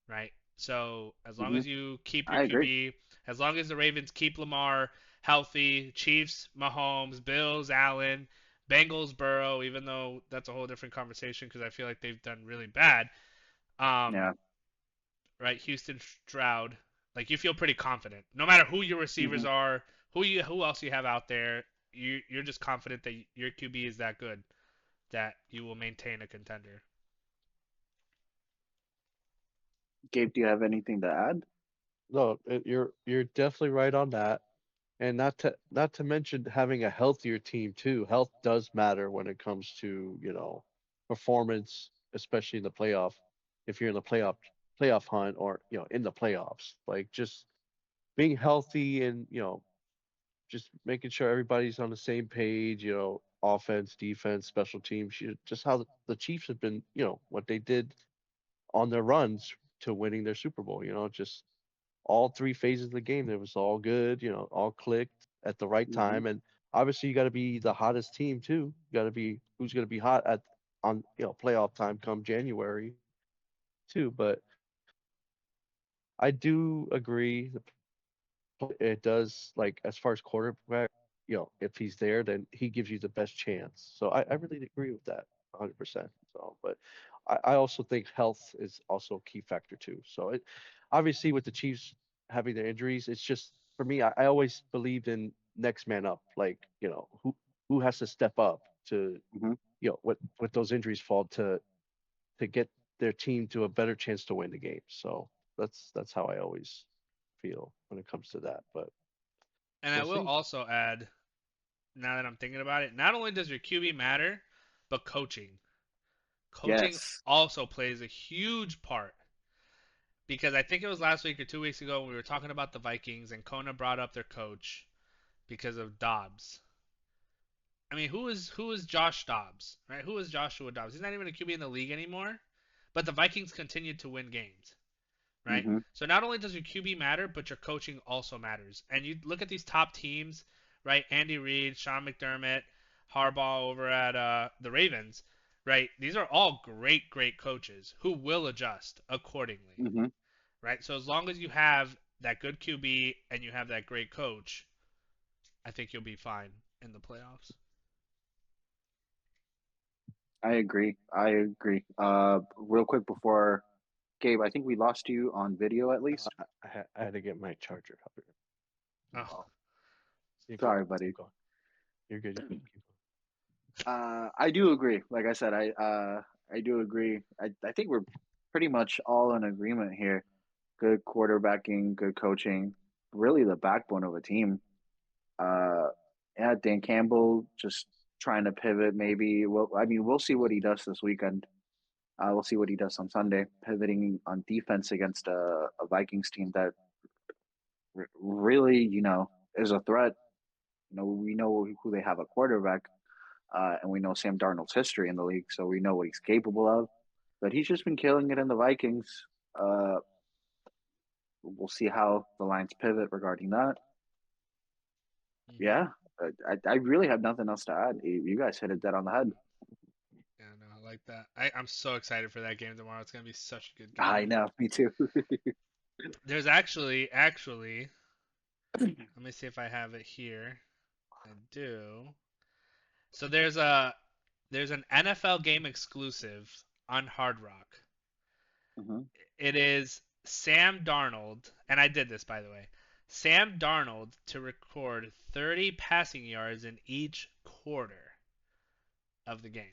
right? So as long Hmm. as you keep your I agree. QB, as long as the Ravens keep Lamar healthy, Chiefs, Mahomes, Bills, Allen, Bengals, Burrow, even though that's a whole different conversation because I feel like they've done really bad. Um, Yeah. right, Houston Stroud, like you feel pretty confident. No matter who your receivers Hmm. are, who else you have out there, you're just confident that your QB is that good that you will maintain a contender. Gabe, do you have anything to add? No, you're definitely right on that. And not to mention having a healthier team too. Health does matter when it comes to, performance, especially in the playoff. If you're in the playoff hunt or, in the playoffs. Like just being healthy and, just making sure everybody's on the same page, offense, defense, special teams, just how the Chiefs have been, what they did on their runs to winning their Super Bowl, just all three phases of the game. It was all good, all clicked at the right Hmm. time. And obviously, you got to be the hottest team too. You got to be who's going to be hot on playoff time come January too. But I do agree. It does like as far as quarterback, if he's there, then he gives you the best chance. So I really agree with that 100%. So, but I also think health is also a key factor too. So it obviously with the Chiefs having their injuries, it's just for me, I always believed in next man up. Like, who has to step up to, Hmm. what those injuries fall to get their team to a better chance to win the game. So that's how I always feel when it comes to that. But And I we'll will see. also add, now that I'm thinking about it, not only does your QB matter, but coaching. Coaching Yes. also plays a huge part because I think it was last week or 2 weeks ago when we were talking about the Vikings and Kona brought up their coach because of Dobbs. I mean, who is Josh Dobbs, right? Who is Joshua Dobbs? He's not even a QB in the league anymore, but the Vikings continued to win games, right? Hmm. So not only does your QB matter, but your coaching also matters. And you look at these top teams, right? Andy Reid, Sean McDermott, Harbaugh over at the Ravens, right? These are all great, great coaches who will adjust accordingly, Hmm. right? So as long as you have that good QB and you have that great coach, I think you'll be fine in the playoffs. I agree. I agree. Real quick before Gabe, I think we lost you on video at least. I had to get my charger up here. Oh, Oh, you're good. Sorry, buddy. Keep going. You're good. You're good. Keep I do agree. Like I said, I do agree. I think we're pretty much all in agreement here. Good quarterbacking, good coaching, really the backbone of a team. Uh, yeah, Dan Campbell just trying to pivot. Maybe. Well, I mean, we'll see what he does this weekend. We'll see what he does on Sunday, pivoting on defense against a Vikings team that really, is a threat. We know who they have a quarterback, and we know Sam Darnold's history in the league, so we know what he's capable of. But he's just been killing it in the Vikings. Uh, we'll see how the Lions pivot regarding that. mm-hmm. Yeah, I really have nothing else to add. You guys hit it dead on the head. Yeah, no, I like that. I'm so excited for that game tomorrow. It's gonna be such a good I game. know, me too. There's actually, let me see if I have it here. I do. So there's an NFL game exclusive on Hard Rock. Hmm. It is Sam Darnold, and I did this by the way. Sam Darnold to record 30 passing yards in each quarter of the game.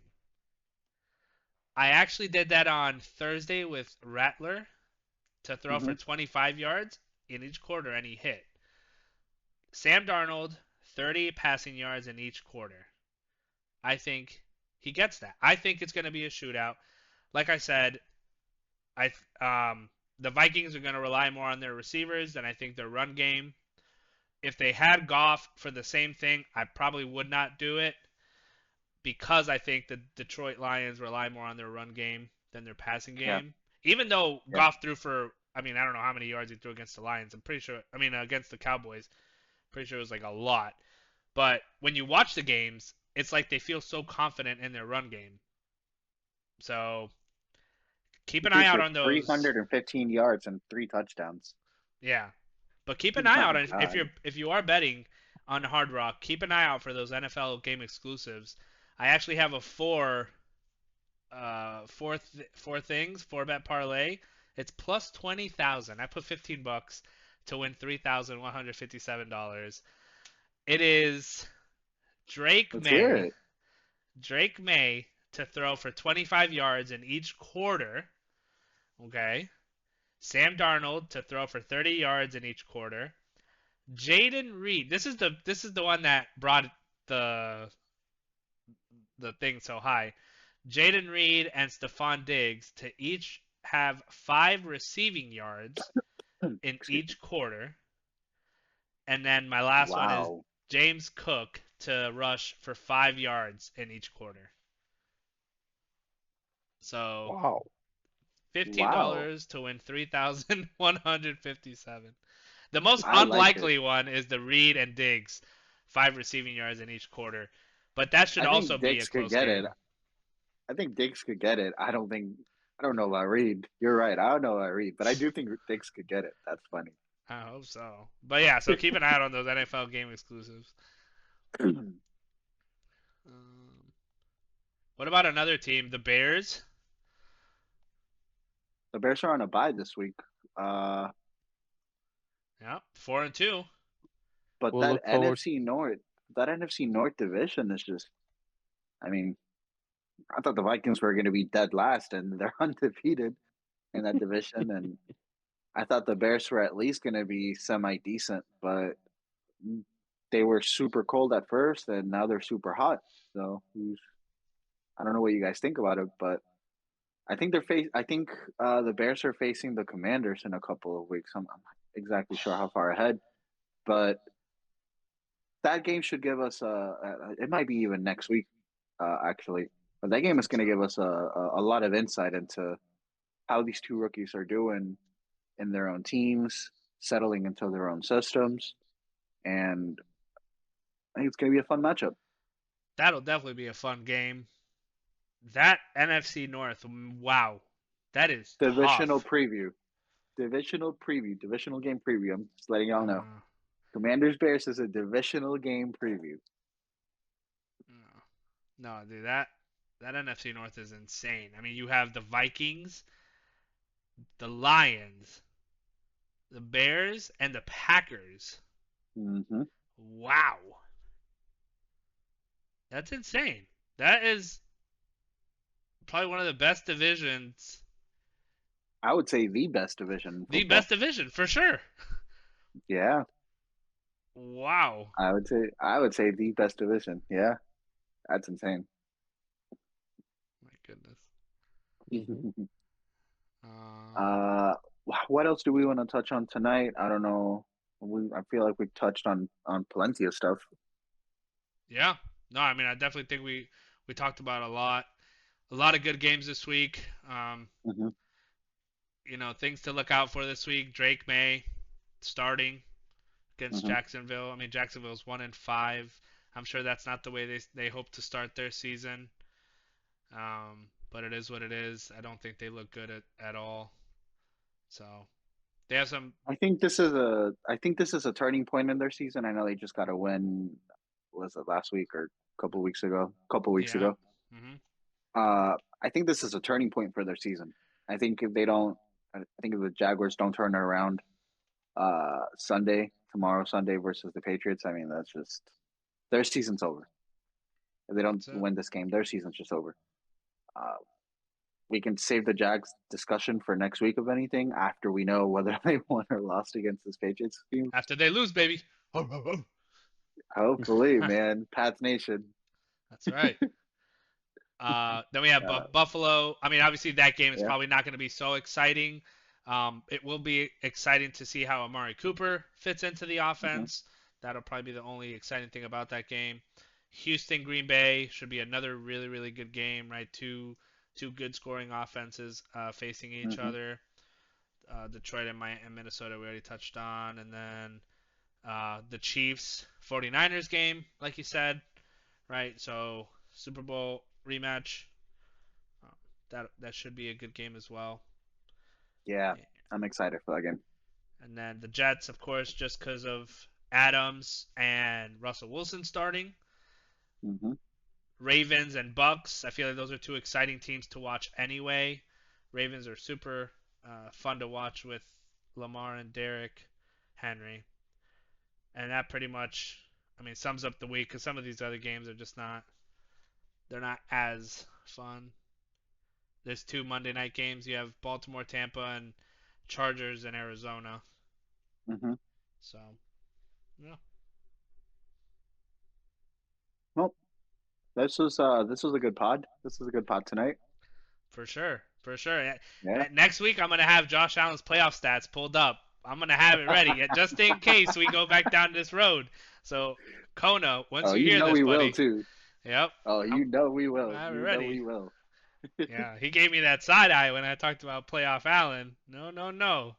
I actually did that on Thursday with Rattler to throw Hmm. for 25 yards in each quarter, and he hit. Sam Darnold, 30 passing yards in each quarter. I think he gets that. I think it's going to be a shootout. Like I said, I the Vikings are going to rely more on their receivers than I think their run game. If they had Goff for the same thing, I probably would not do it because I think the Detroit Lions rely more on their run game than their passing Yeah, game. Even though yeah. Goff threw for, I mean, I don't know how many yards he threw against the Lions. I'm pretty sure, I mean, against the Cowboys. Pretty sure it was like a lot. But when you watch the games, it's like they feel so confident in their run game. So keep He an eye threw out for on those. 315 yards and 3 touchdowns. Yeah, but keep an eye My out God. if you are betting on Hard Rock. Keep an eye out for those NFL game exclusives. I actually have a four bet parlay. It's plus 20,000. I put 15 bucks to win $3,157. It is Drake Let's hear May. it. Drake May to throw for 25 yards in each quarter. Okay. Sam Darnold to throw for 30 yards in each quarter. Jaden Reed. This is the one that brought the the thing so high. Jaden Reed and Stephon Diggs to each have 5 receiving yards in Excuse me. each quarter. And then my last one is Wow. James Cook to rush for 5 yards in each quarter. So Wow. Wow. $15 to win 3,157. The most I like it. unlikely one is the Reed and Diggs, 5 receiving yards in each quarter. But that should I also think be a Diggs could close get it. game. I think Diggs could get it. I don't know about Reed. You're right. I don't know about Reed, but I do think Diggs could get it. That's funny. I hope so. But yeah, so keep an eye out on those NFL game exclusives. The Um, what about another team, the Bears? Bears are on a bye this week. Uh, Yeah, 4-2. but We'll that look forward. NFC North, that NFC North division is just. I mean, I thought the Vikings were going to be dead last, and they're undefeated in that division, and I thought the Bears were at least going to be semi decent, but they were super cold at first, and now they're super hot. So I don't know what you guys think about it, but I think the Bears are facing the Commanders in a couple of weeks. I'm not exactly sure how far ahead, but that game should give us it might be even next week, actually. But that I game is think going to give so. us a lot of insight into how these two rookies are doing in their own teams, settling into their own systems, and I think it's going to be a fun matchup. That'll definitely be a fun game. That NFC North, wow, that is Divisional tough. preview. Divisional game preview. I'm just letting y'all know. Uh, Commanders Bears is a divisional game preview. no, no, dude, that NFC North is insane. I mean, you have the Vikings, the Lions, the Bears, and the Packers. Mm-hmm. Wow, that's insane. That is probably one of the best divisions, I would say the best division in the football. best division for sure. Yeah, Wow, I would say the best division. Yeah, that's insane. my goodness. Hmm. Um, uh, what else do we want to touch on tonight? I don't know. I feel like we touched on plenty of stuff. yeah, no, I mean, I definitely think we talked about a lot of good games this week. Hmm. Things to look out for this week. Drake May starting against Hmm. Jacksonville. I mean, Jacksonville's 1-5. I'm sure that's not the way they hope to start their season. But it is what it is. I don't think they look good at all. So they have some. I think this is a turning point in their season. I know they just got a win. Was it last week or a couple weeks ago? A couple weeks Yeah. ago. Hmm. I think this is a turning point for their season. I think if they don't, I think if the Jaguars don't turn it around tomorrow Sunday versus the Patriots, I mean that's just their season's over. If they don't That's it. win this game, their season's just over. Uh, we can save the Jags discussion for next week, if anything, after we know whether they won or lost against this Patriots team. After they lose, baby. Hopefully, man, Pats Nation. That's right. Then we have Uh, Buffalo. I mean, obviously that game is yeah. probably not going to be so exciting. It will be exciting to see how Amari Cooper fits into the Hmm. offense. That'll probably be the only exciting thing about that game. Houston Green Bay should be another really really good game, right? Two good scoring offenses facing each Hmm. other. Detroit and Minnesota we already touched on, and then the Chiefs 49ers game, like you said, right? So Super Bowl rematch. That should be a good game as well. Yeah, I'm excited for that game. And then the Jets, of course, just because of Adams and Russell Wilson starting. Hmm. Ravens and Bucks. I feel like those are two exciting teams to watch anyway. Ravens are super fun to watch with Lamar and Derrick Henry. And that pretty much, I mean, sums up the week because some of these other games are just not, they're not as fun. There's two Monday night games. You have Baltimore, Tampa, and Chargers and Arizona. Hmm. So, yeah. Well, this was a good pod. This was a good pod tonight. For sure. For sure. Yeah. Next week, I'm going to have Josh Allen's playoff stats pulled up. I'm going to have it ready just in case we go back down this road. So, Kona, once Oh, you you hear know this, we will buddy. too. Yep. Oh, I'm you know we I'm will. gonna have it You know ready. we will. Yeah, he gave me that side eye when I talked about playoff Allen. No, no, no.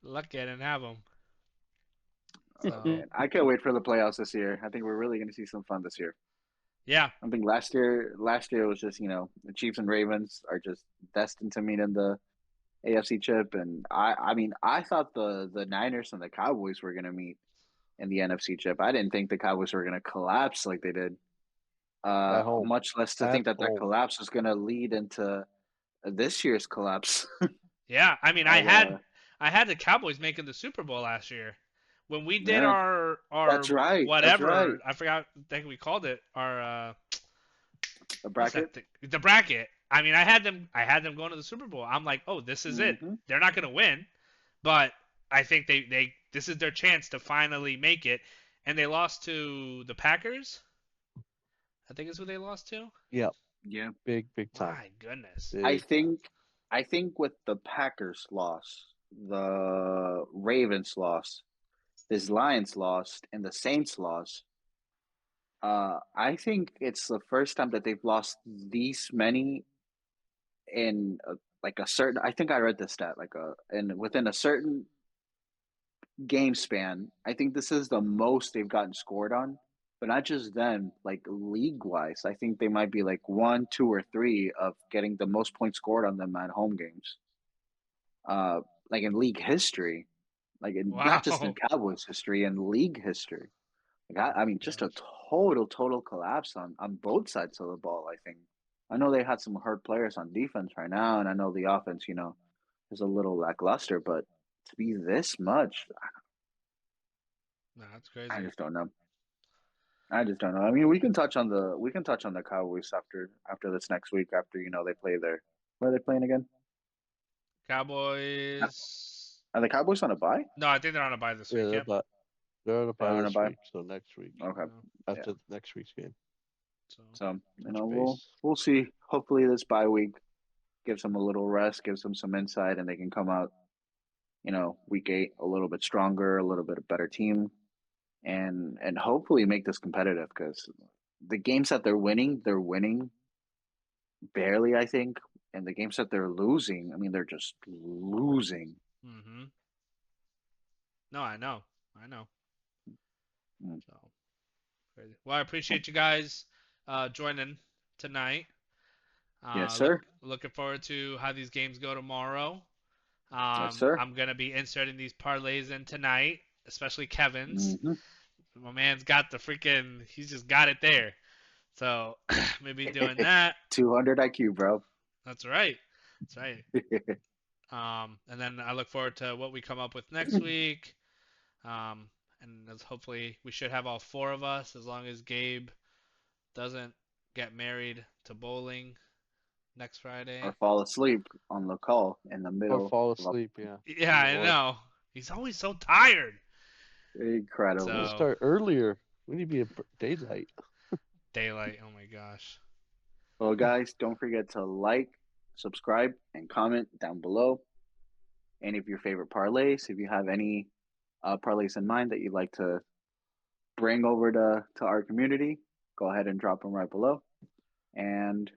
Lucky I didn't have him. Oh So, man, I can't wait for the playoffs this year. I think we're really going to see some fun this year. yeah. I think last year was just the Chiefs and Ravens are just destined to meet in the AFC chip, and I mean I thought the Niners and the Cowboys were going to meet in the NFC chip. I didn't think the Cowboys were going to collapse like they did. At home. Much less to At think that home. collapse was going to lead into this year's collapse. Yeah, I mean, of I had the Cowboys making the Super Bowl last year. When we did yeah, our that's right. That's right. whatever, I forgot, I think we called it our A what's that bracket. thing? The bracket. I mean, I had them going to the Super Bowl. I'm like, "Oh, this is it. Hmm. They're not going to win, but I think they this is their chance to finally make it." And they lost to the Packers. I think is who they lost to. Yeah, Yeah. big time. My goodness. I Big time. think I think with the Packers loss, the Ravens loss, this Lions lost, and the Saints loss, I think it's the first time that they've lost these many in like a certain. I think I read this stat and within a certain game span. I think this is the most they've gotten scored on, but not just them. Like league wise, I think they might be like one, two, or three of getting the most points scored on them at home games. Uh, like in league history, not just in Wow. Cowboys history, in league history. I mean, just a Gosh. total collapse on both sides of the ball. I think. I know they had some hurt players on defense right now, and I know the offense, is a little lackluster. But to be this much, No, that's I crazy. just don't know. I just don't know. I mean, we can touch on the Cowboys after this next week. After they play their where are they playing again? Cowboys. Are the Cowboys on a bye? No, I think they're on a bye this Yeah, week. Yep. they're on a They're bye on a this bye. week, so next week. Okay. So, Yeah. After next week's game. so So Touch we'll base. we'll see. Hopefully, this bye week gives them a little rest, gives them some insight, and they can come out, week 8 a little bit stronger, a little bit better team, and hopefully make this competitive because the games that they're winning barely, I think, and the games that they're losing, I mean, they're just losing. mhm. No, I know. I know. Mm. So crazy. Well, I appreciate you guys joining tonight. Yes, sir. Looking forward to how these games go tomorrow. Yes, sir. I'm gonna be inserting these parlays in tonight, especially Kevin's. Hmm. My man's got the freaking. He's just got it there. So maybe doing that. 200 IQ, bro. That's right. That's right. And then I look forward to what we come up with next week. And hopefully we should have all four of us, as long as Gabe doesn't get married to bowling next Or Friday. fall asleep on the call in the Or middle fall of a asleep, yeah. Yeah, I Or know. He's always so tired. we need to incredible. So start earlier. We need to be at daylight. daylight. Oh my gosh. Well, guys, don't forget to like, subscribe, and comment down below. Any of your favorite parlays. If you have any parlays in mind that you'd like to bring over to our community, go ahead and drop them right below. And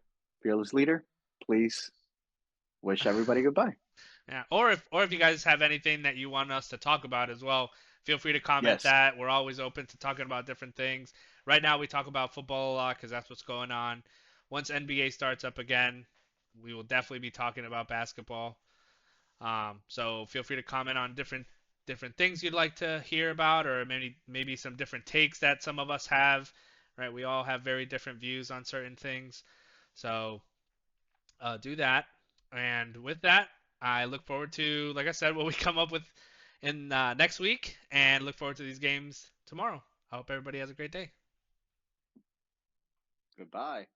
fearless leader, please wish everybody goodbye. Yeah. Or if you guys have anything that you want us to talk about as well, feel free to comment Yes. that. We're always open to talking about different things. Right now, we talk about football a lot because that's what's going on. Once NBA starts up again, we will definitely be talking about basketball. So feel free to comment on different things you'd like to hear about, or maybe some different takes that some of us have. Right, we all have very different views on certain things. So do that. And with that, I look forward to, like I said, what we come up with in next week, and look forward to these games tomorrow. I hope everybody has a great day. Goodbye.